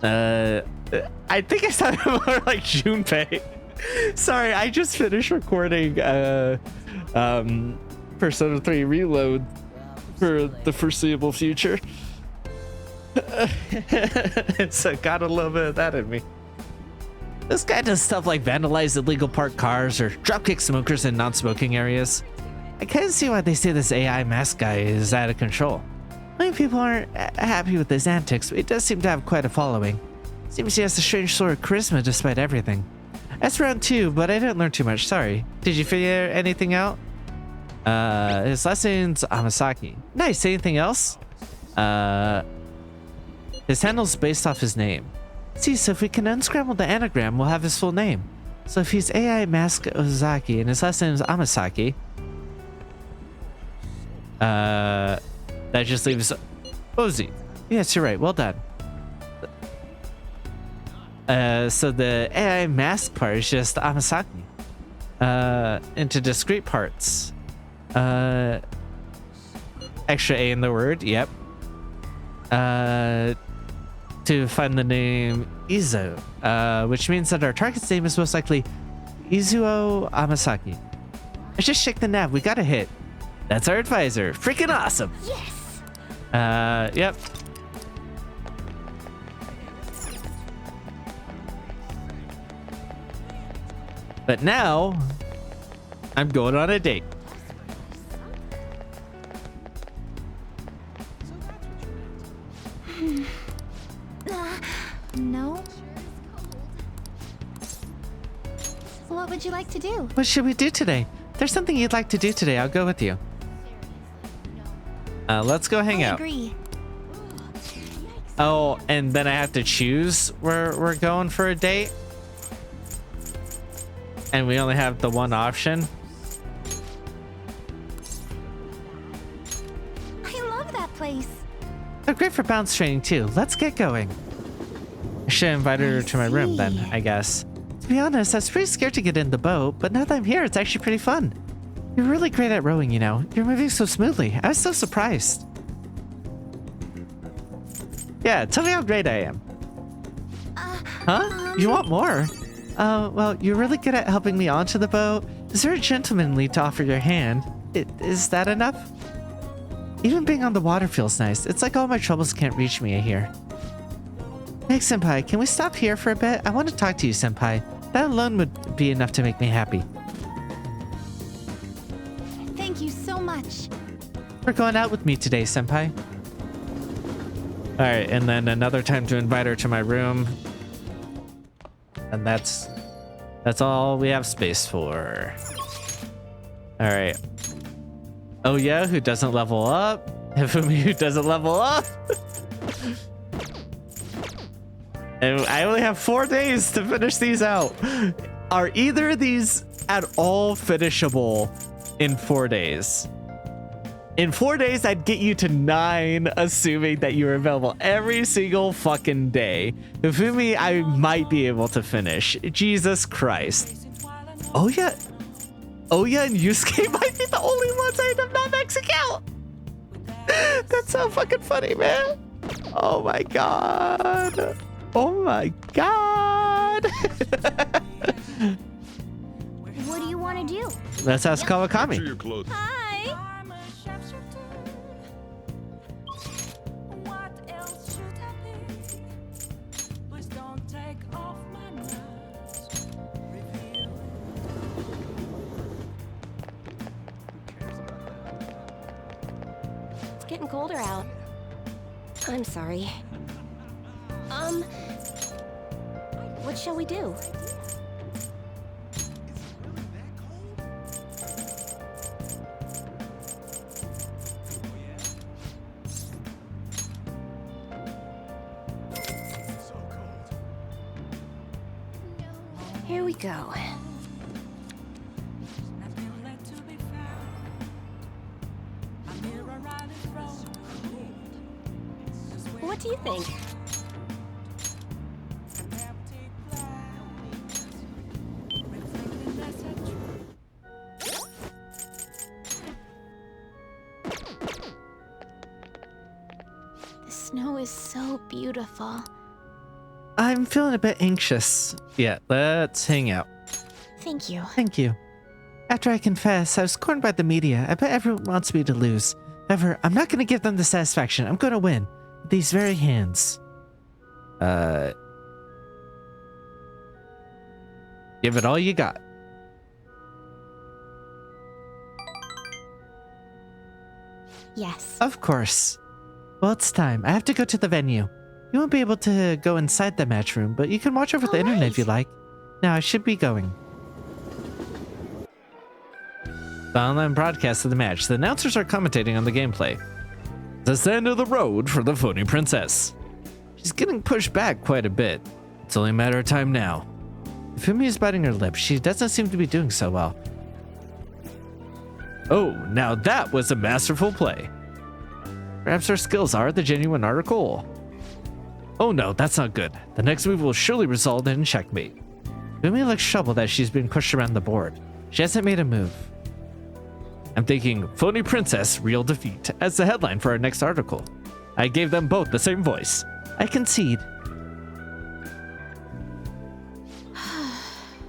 I think I sounded more like Junpei. Sorry, I just finished recording Persona 3 Reload for the foreseeable future. So got a little bit of that in me. This guy does stuff like vandalize illegal parked cars or dropkick smokers in non-smoking areas. I can't see why they say this AI mask guy is out of control. Many people aren't happy with his antics, but he does seem to have quite a following. Seems he has a strange sort of charisma despite everything. That's round 2, but I didn't learn too much, sorry. Did you figure anything out? His last name's Amasaki. Nice, anything else? His handle's based off his name. See, so if we can unscramble the anagram, we'll have his full name. So if he's AI Mask Ozaki and his last name's Amasaki, that just leaves Ozi. Yes, you're right, well done. So the AI mask part is just Amasaki. Into discrete parts. Extra A in the word, yep. To find the name Izuo, which means that our target's name is most likely Izuo Amasaki. I just checked the nav, we got a hit. That's our advisor, freaking awesome. Yes. Yep. But now, I'm going on a date. No. What would you like to do? What should we do today? If there's something you'd like to do today, I'll go with you. Let's go hang I out. agree. Oh, and then I have to choose where we're going for a date? And we only have the one option? I love that place. They're great for bounce training too. Let's get going. I should invite her to my room then, I guess. To be honest, I was pretty scared to get in the boat, but now that I'm here, it's actually pretty fun. You're really great at rowing, you know. You're moving so smoothly. I was so surprised. Yeah, tell me how great I am. Huh? You want more? Well, you're really good at helping me onto the boat. It's very gentlemanly to offer your hand. Is that enough? Even being on the water feels nice. It's like all my troubles can't reach me here. Hey, Senpai, can we stop here for a bit? I want to talk to you, Senpai. That alone would be enough to make me happy. Thank you so much. For going out with me today, Senpai. All right, and then another time to invite her to my room. And that's all we have space for. All right. Oh yeah, who doesn't level up? Hifumi, who doesn't level up? And I only have 4 days to finish these out. Are either of these at all finishable in 4 days? In 4 days, I'd get you to 9, assuming that you are available every single fucking day. Hifumi, I might be able to finish. Jesus Christ. Oh yeah, and Yusuke might be the only ones I have not maxing out. That's so fucking funny, man. Oh my god. Oh my god. What do you want to do? Let's ask Kawakami. Hi. It's getting colder out. I'm sorry. What shall we do? Here we go. What do you think? The snow is so beautiful. I'm feeling a bit anxious. Yeah, let's hang out. Thank you. Thank you. After I confess, I was scorned by the media. I bet everyone wants me to lose. However, I'm not going to give them the satisfaction. I'm going to win. With these very hands. Give it all you got. Yes. Of course. Well, it's time. I have to go to the venue. You won't be able to go inside the match room, but you can watch over the internet if you like. Now, I should be going. The online broadcast of the match. The announcers are commentating on the gameplay. It's the end of the road for the Phony Princess. She's getting pushed back quite a bit. It's only a matter of time now. Fumi is biting her lip. She doesn't seem to be doing so well. Oh, now that was a masterful play. Perhaps her skills are the genuine article. Oh no, that's not good. The next move will surely result in checkmate. Fumi looks troubled as she's being pushed around the board. She hasn't made a move. I'm thinking Phony Princess, real defeat as the headline for our next article. I gave them both the same voice. I concede.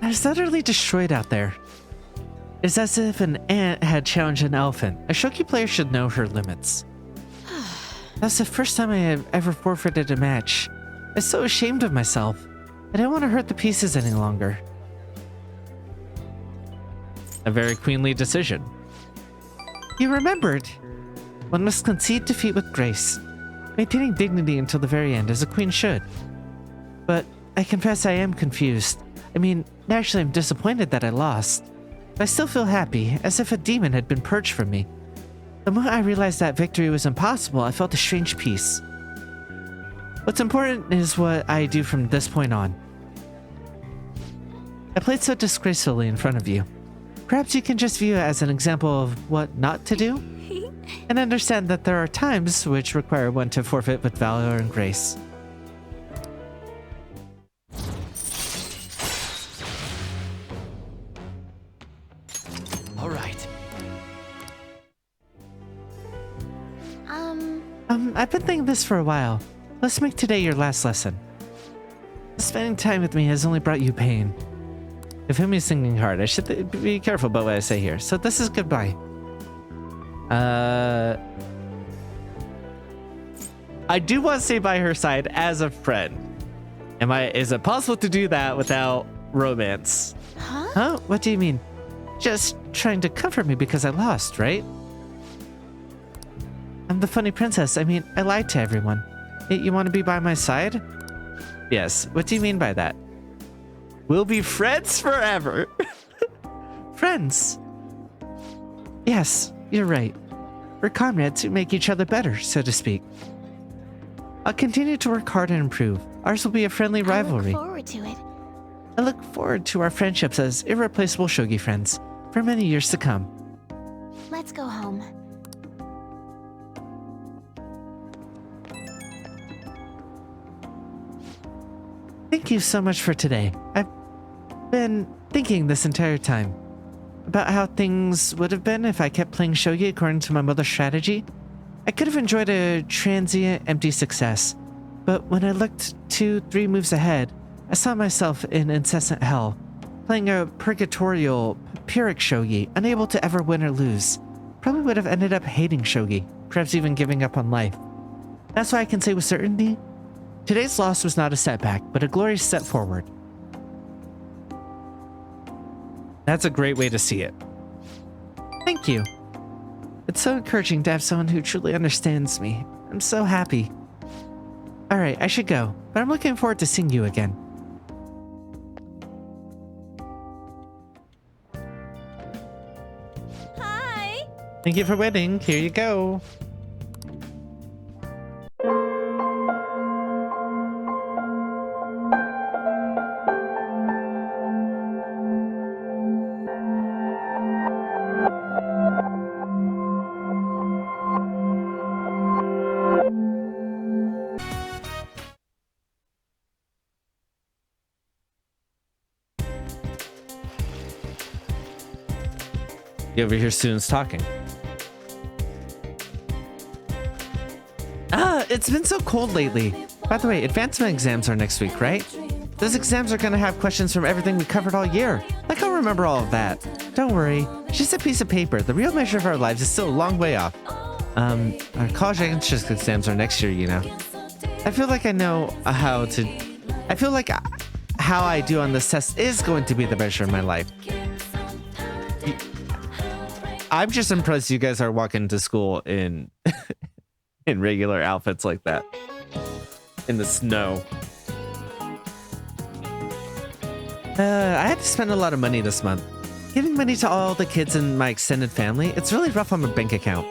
I was utterly destroyed out there. It's as if an ant had challenged an elephant. A shogi player should know her limits. That's the first time I have ever forfeited a match. I was so ashamed of myself. I didn't want to hurt the pieces any longer. A very queenly decision. You remembered. One must concede defeat with grace, maintaining dignity until the very end, as a queen should. But I confess I am confused. I mean, naturally I'm disappointed that I lost. But I still feel happy, as if a demon had been purged from me. The moment I realized that victory was impossible, I felt a strange peace. What's important is what I do from this point on. I played so disgracefully in front of you. Perhaps you can just view it as an example of what not to do, and understand that there are times which require one to forfeit with valor and grace. All right. I've been thinking this for a while. Let's make today your last lesson. Spending time with me has only brought you pain. If Humi's thinking hard, I should be careful about what I say here. So this is goodbye. I do want to stay by her side as a friend. Is it possible to do that without romance? Huh? What do you mean? Just trying to comfort me because I lost, right? I'm the funny princess. I mean, I lied to everyone. You want to be by my side? Yes. What do you mean by that? We'll be friends forever. Friends? Yes, you're right. We're comrades who make each other better, so to speak. I'll continue to work hard and improve. Ours will be a friendly rivalry. I look forward to it. I look forward to our friendships as irreplaceable shogi friends for many years to come. Let's go home. Thank you so much for today. I've been thinking this entire time about how things would have been if I kept playing shogi according to my mother's strategy. I could have enjoyed a transient, empty success, but when I looked 2-3 moves ahead, I saw myself in incessant hell, playing a purgatorial, pyrrhic shogi, unable to ever win or lose. Probably would have ended up hating shogi, perhaps even giving up on life. That's why I can say with certainty, today's loss was not a setback, but a glorious step forward. That's a great way to see it. Thank you. It's so encouraging to have someone who truly understands me. I'm so happy. Alright, I should go, but I'm looking forward to seeing you again. Hi! Thank you for waiting. Here you go. You over here students talking. It's been so cold lately. By the way, advancement exams are next week, right? Those exams are gonna have questions from everything we covered all year. Like I'll remember all of that. Don't worry, it's just a piece of paper. The real measure of our lives is still a long way off. Our college entrance exams are next year, you know. I feel like I know how I do on this test is going to be the measure of my life. I'm just impressed you guys are walking to school in in regular outfits like that in the snow. I had to spend a lot of money this month. Giving money to all the kids in my extended family, it's really rough on my bank account.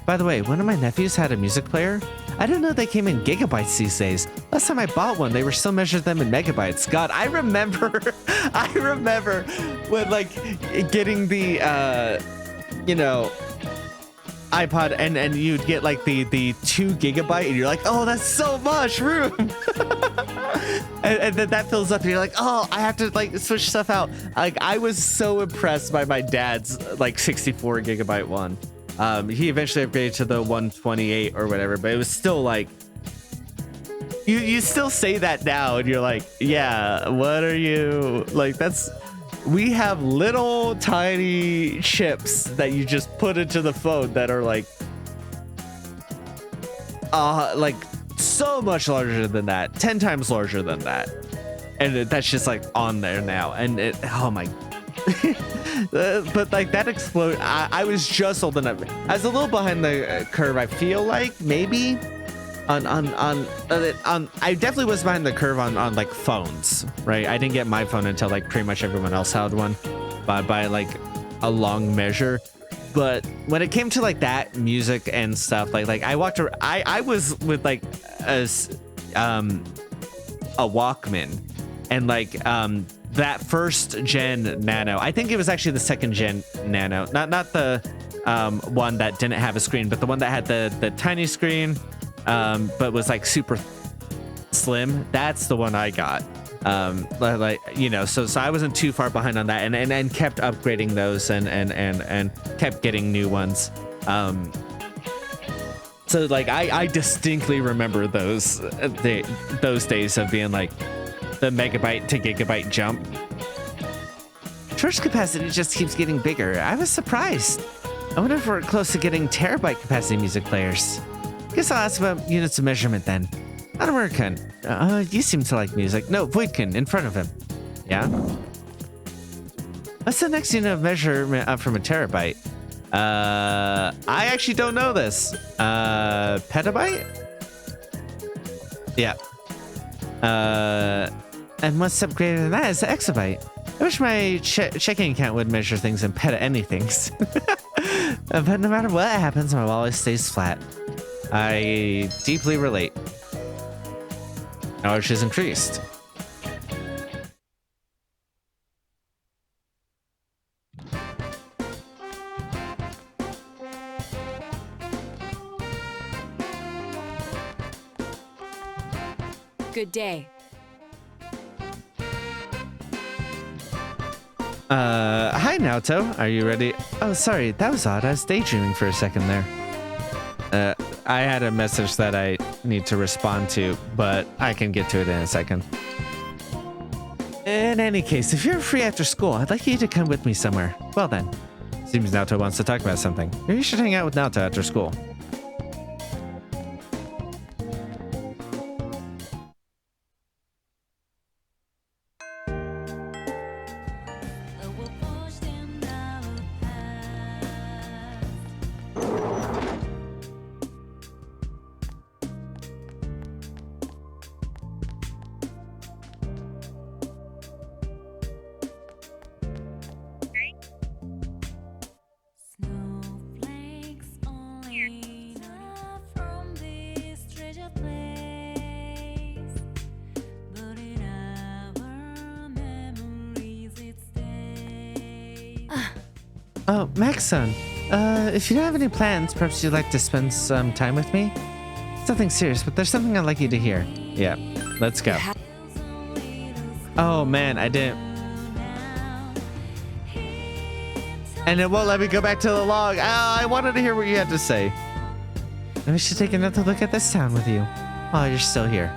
By the way, one of my nephews had a music player. I didn't know they came in gigabytes these days. Last time I bought one, they were still measured them in megabytes. God, I remember when like getting the iPod and you'd get like the 2 gigabyte and you're like, oh, that's so much room. and then that fills up and you're like, oh, I have to like switch stuff out. Like I was so impressed by my dad's like 64 gigabyte one. He eventually upgraded to the 128 or whatever, but it was still like, you still say that now and you're like, yeah, what are you like? We have little tiny chips that you just put into the phone that are like so much larger than that, 10 times larger than that. And that's just like on there now. And oh my, but like that explode. I was just old enough. I was a little behind the curve. I feel like maybe on I definitely was behind the curve on like phones, right? I didn't get my phone until like pretty much everyone else had one by like a long measure. But when it came to like that music and stuff, like I walked around, I was with like a Walkman and like that first gen Nano. I think it was actually the second gen Nano, not the one that didn't have a screen, but the one that had the tiny screen, but was like super slim. That's the one I got. So I wasn't too far behind on that, and kept upgrading those and kept getting new ones. So like I distinctly remember those days of being like the megabyte to gigabyte jump. Storage capacity just keeps getting bigger. I was surprised. I wonder if we're close to getting terabyte capacity music players. Guess I'll ask about units of measurement then. Anamura-kun, you seem to like music. No, Voidkin, in front of him. Yeah? What's the next unit of measurement up from a terabyte? I actually don't know this. Petabyte? Yeah. And one step greater than that is the exabyte. I wish my checking account would measure things and pet anythings. But no matter what happens, my wallet stays flat. I deeply relate. Knowledge has increased. Good day. Hi Naoto, are you ready? Oh, sorry, that was odd. I was daydreaming for a second there. I had a message that I need to respond to, but I can get to it in a second. In any case, if you're free after school, I'd like you to come with me somewhere. Well then, seems Naoto wants to talk about something. Maybe you should hang out with Naoto after school. Oh, Max-san, if you don't have any plans, perhaps you'd like to spend some time with me? It's nothing serious, but there's something I'd like you to hear. Yeah, let's go. Oh man, I didn't. And it won't let me go back to the log. Oh, I wanted to hear what you had to say. Maybe we should take another look at this town with you. Oh, you're still here.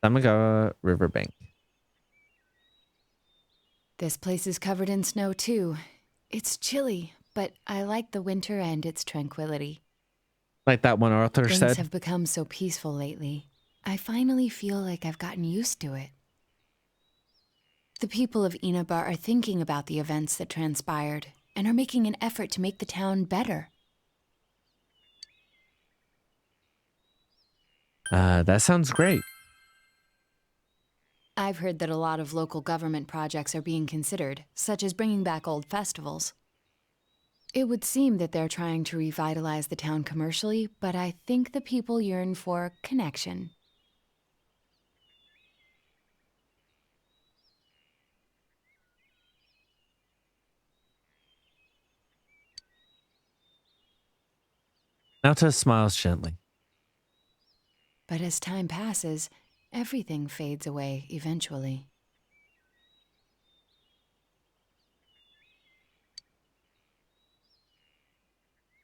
Samaga Riverbank. This place is covered in snow too. It's chilly, but I like the winter and its tranquility. Like that one author said. Things have become so peaceful lately. I finally feel like I've gotten used to it. The people of Inaba are thinking about the events that transpired and are making an effort to make the town better. That sounds great. I've heard that a lot of local government projects are being considered, such as bringing back old festivals. It would seem that they're trying to revitalize the town commercially, but I think the people yearn for connection. Naoto smiles gently. But as time passes, everything fades away eventually.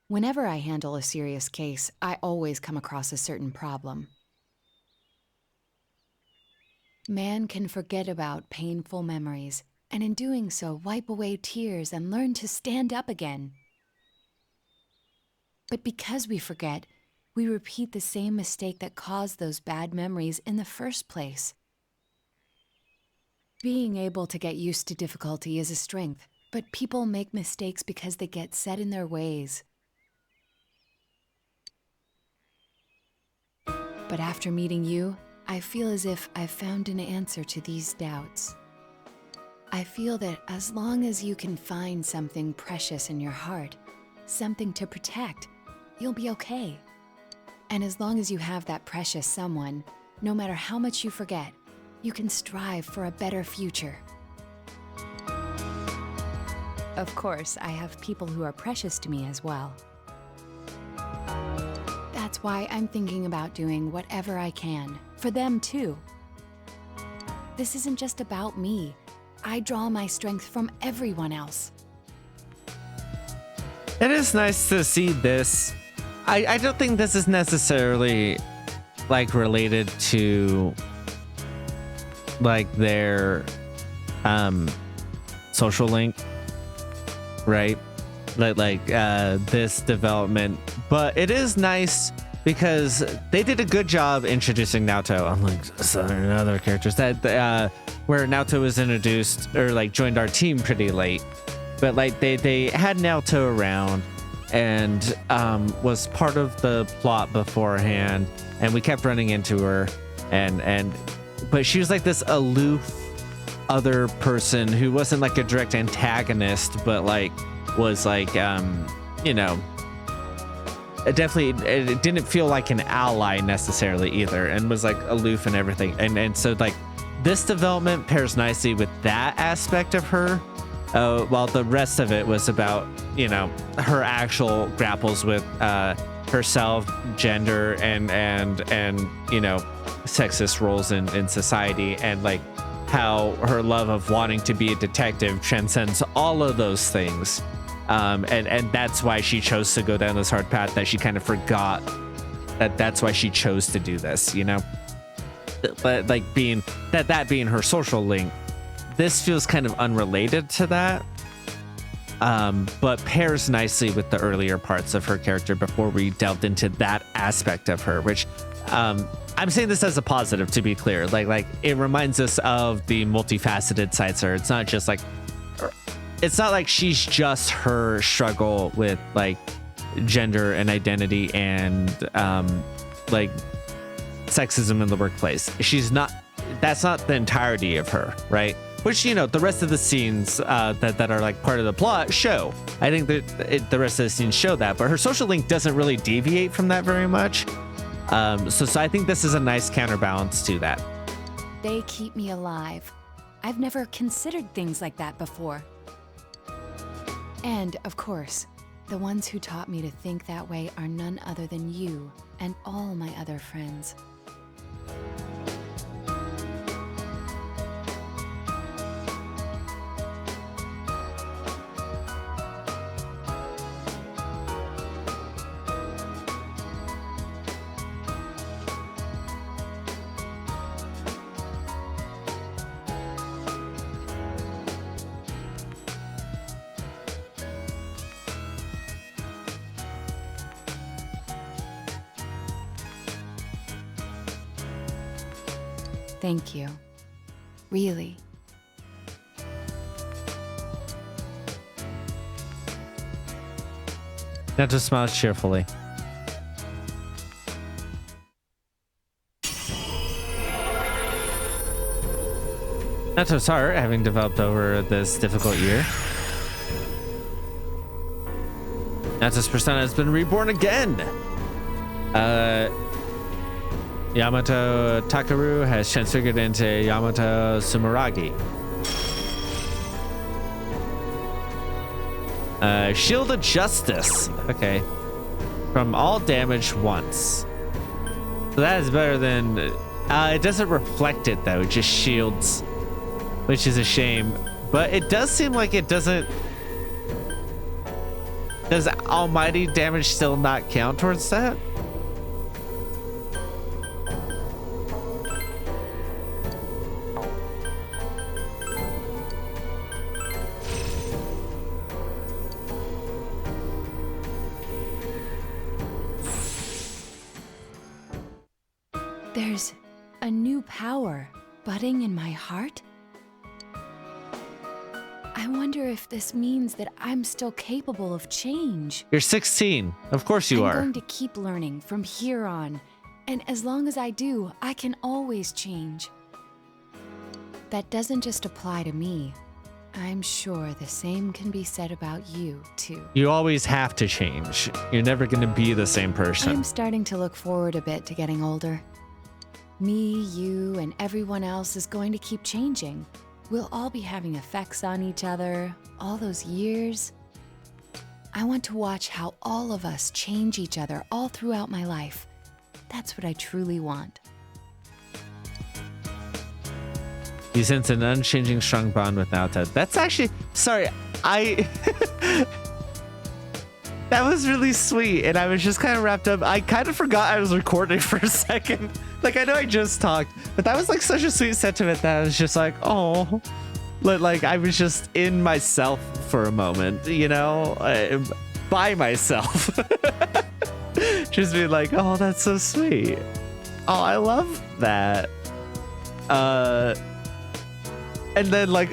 Whenever I handle a serious case, I always come across a certain problem. Man can forget about painful memories, and in doing so, wipe away tears and learn to stand up again. But because we forget, we repeat the same mistake that caused those bad memories in the first place. Being able to get used to difficulty is a strength, but people make mistakes because they get set in their ways. But after meeting you, I feel as if I've found an answer to these doubts. I feel that as long as you can find something precious in your heart, something to protect, you'll be okay. And as long as you have that precious someone, no matter how much you forget, you can strive for a better future. Of course, I have people who are precious to me as well. That's why I'm thinking about doing whatever I can, for them too. This isn't just about me. I draw my strength from everyone else. It is nice to see this. I don't think this is necessarily like related to like their social link, right? Like this development, but it is nice because they did a good job introducing Naoto, unlike some other characters that where Naoto was introduced or like joined our team pretty late, but like they had Naoto around. and was part of the plot beforehand, and we kept running into her, but she was like this aloof other person who wasn't like a direct antagonist, but like was like you know, it didn't feel like an ally necessarily either, and was like aloof and everything, and so like this development pairs nicely with that aspect of her, while the rest of it was about, you know, her actual grapples with herself, gender, and you know, sexist roles in society, and like how her love of wanting to be a detective transcends all of those things. And that's why she chose to go down this hard path, that she kind of forgot that's why she chose to do this, you know? But like being her social link, this feels kind of unrelated to that, but pairs nicely with the earlier parts of her character before we delved into that aspect of her, which I'm saying this as a positive, to be clear. Like it reminds us of the multifaceted side to her. It's not just like, it's not like she's just her struggle with like gender and identity and like sexism in the workplace. That's not the entirety of her, right? Which, you know, the rest of the scenes that are like part of the plot show. I think that the rest of the scenes show that, but her social link doesn't really deviate from that very much. So I think this is a nice counterbalance to that. They keep me alive. I've never considered things like that before. And, of course, the ones who taught me to think that way are none other than you and all my other friends. Thank you. Really. Nato smiles cheerfully. Nato's heart, having developed over this difficult year. Nato's persona has been reborn again. Yamato Takaru has transfigured into Yamato Sumeragi. Shield of Justice. Okay. From all damage once. So that is better than... it doesn't reflect it though, it just shields. Which is a shame. But it does seem like it doesn't... Does almighty damage still not count towards that? There's a new power budding in my heart. I wonder if this means that I'm still capable of change. You're 16. Of course you are. I'm going to keep learning from here on. And as long as I do, I can always change. That doesn't just apply to me. I'm sure the same can be said about you, too. You always have to change. You're never going to be the same person. I'm starting to look forward a bit to getting older. Me, you, and everyone else is going to keep changing. We'll all be having effects on each other, all those years. I want to watch how all of us change each other all throughout my life. That's what I truly want. You sense an unchanging strong bond with Naoto. That's actually... Sorry, that was really sweet, and I was just kind of wrapped up. I kind of forgot I was recording for a second. Like, I know I just talked, but that was like such a sweet sentiment that I was just like, oh. Like, I was just in myself for a moment, you know? By myself. Just being like, oh, that's so sweet. Oh, I love that. And then, like,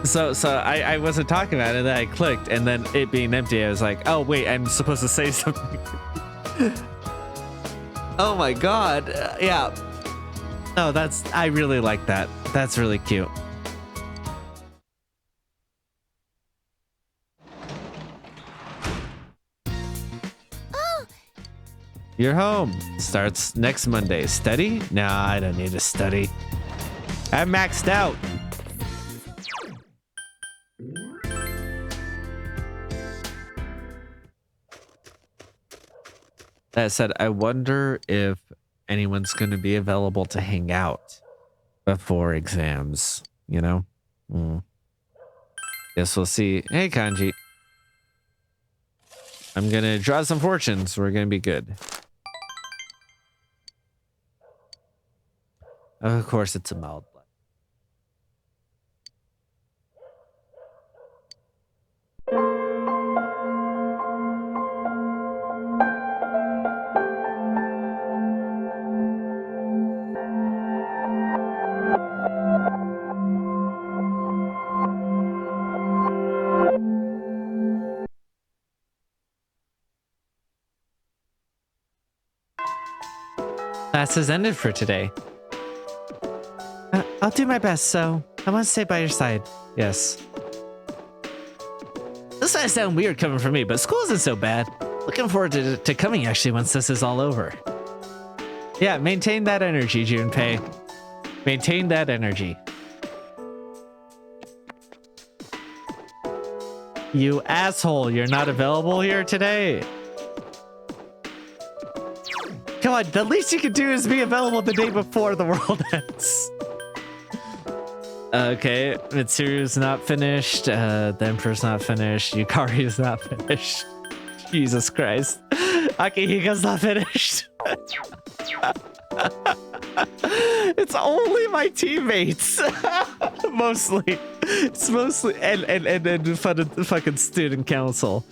So I wasn't talking about it, and then I clicked, and then it being empty, I was like, oh wait, I'm supposed to say something. Oh my god. Yeah. No, I really like that. That's really cute. Oh, You're home. Starts next Monday. Study? Nah, I don't need to study. I'm maxed out. That said, I wonder if anyone's going to be available to hang out before exams, you know? Guess we'll see. Hey, Kanji. I'm going to draw some fortunes. We're going to be good. Of course, it's a mild blood. Class has ended for today. I'll do my best, so I want to stay by your side. Yes. This might sound weird coming from me, but school isn't so bad. Looking forward to coming actually once this is all over. Yeah, maintain that energy, Junpei. Maintain that energy. You asshole, you're not available here today. Come on, the least you can do is be available the day before the world ends. Okay, Mitsuru's not finished, the Emperor's not finished, Yukari's not finished. Jesus Christ. Akihiko's not finished. It's only my teammates. Mostly. It's mostly and fucking student council.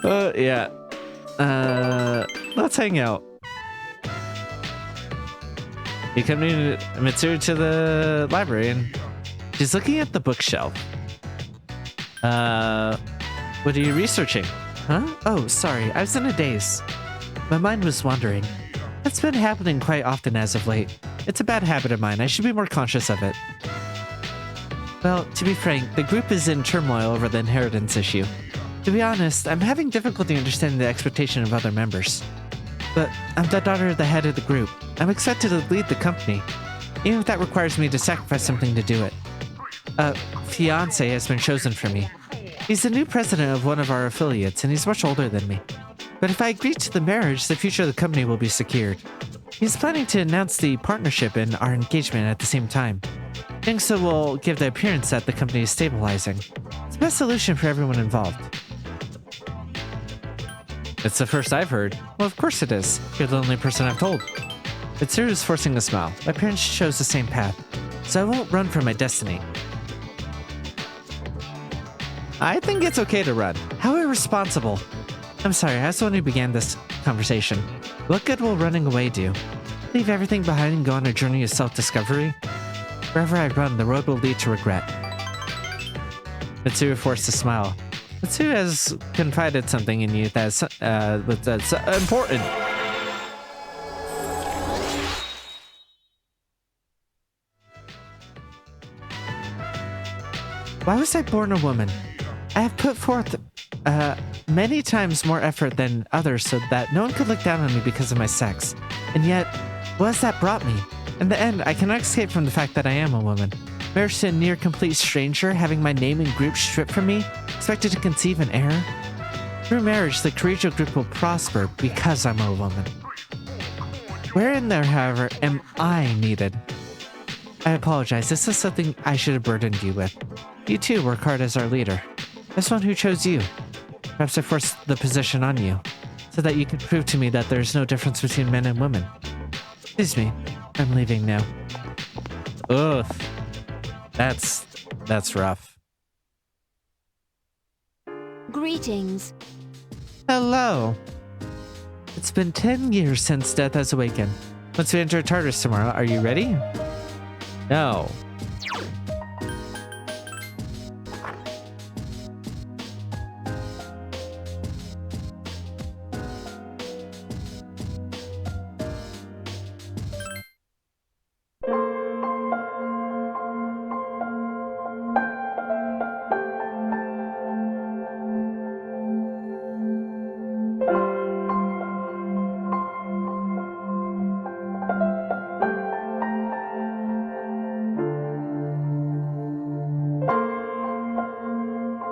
Yeah. Let's hang out. You come to Mitsuru to the library and she's looking at the bookshelf. What are you researching? Huh? Oh, sorry. I was in a daze. My mind was wandering. That's been happening quite often as of late. It's a bad habit of mine. I should be more conscious of it. Well, to be frank, the group is in turmoil over the inheritance issue. To be honest, I'm having difficulty understanding the expectation of other members. But I'm the daughter of the head of the group. I'm expected to lead the company, even if that requires me to sacrifice something to do it. A fiancé has been chosen for me. He's the new president of one of our affiliates, and he's much older than me. But if I agree to the marriage, the future of the company will be secured. He's planning to announce the partnership and our engagement at the same time. I think so will give the appearance that the company is stabilizing. It's the best solution for everyone involved. It's the first I've heard. Well, of course it is. You're the only person I've told. Mitsuru is forcing a smile. My parents chose the same path, so I won't run from my destiny. I think it's okay to run. How irresponsible. I'm sorry, I was the one who began this conversation. What good will running away do? Leave everything behind and go on a journey of self-discovery? Wherever I run, the road will lead to regret. Mitsuru forced a smile. Mitsuru has confided something in you that's important. Why was I born a woman? I have put forth many times more effort than others so that no one could look down on me because of my sex. And yet, what has that brought me? In the end, I cannot escape from the fact that I am a woman. Marriage to a near complete stranger, having my name and group stripped from me, expected to conceive an heir? Through marriage, the Kirijo group will prosper because I'm a woman. Wherein there, however, am I needed? I apologize, this is something I should have burdened you with. You too work hard as our leader. As one who chose you. Perhaps I forced the position on you, so that you can prove to me that there's no difference between men and women. Excuse me, I'm leaving now. Ugh. That's rough. Greetings. Hello. It's been 10 years since Death Has Awakened. Once we enter Tartarus tomorrow, are you ready? No.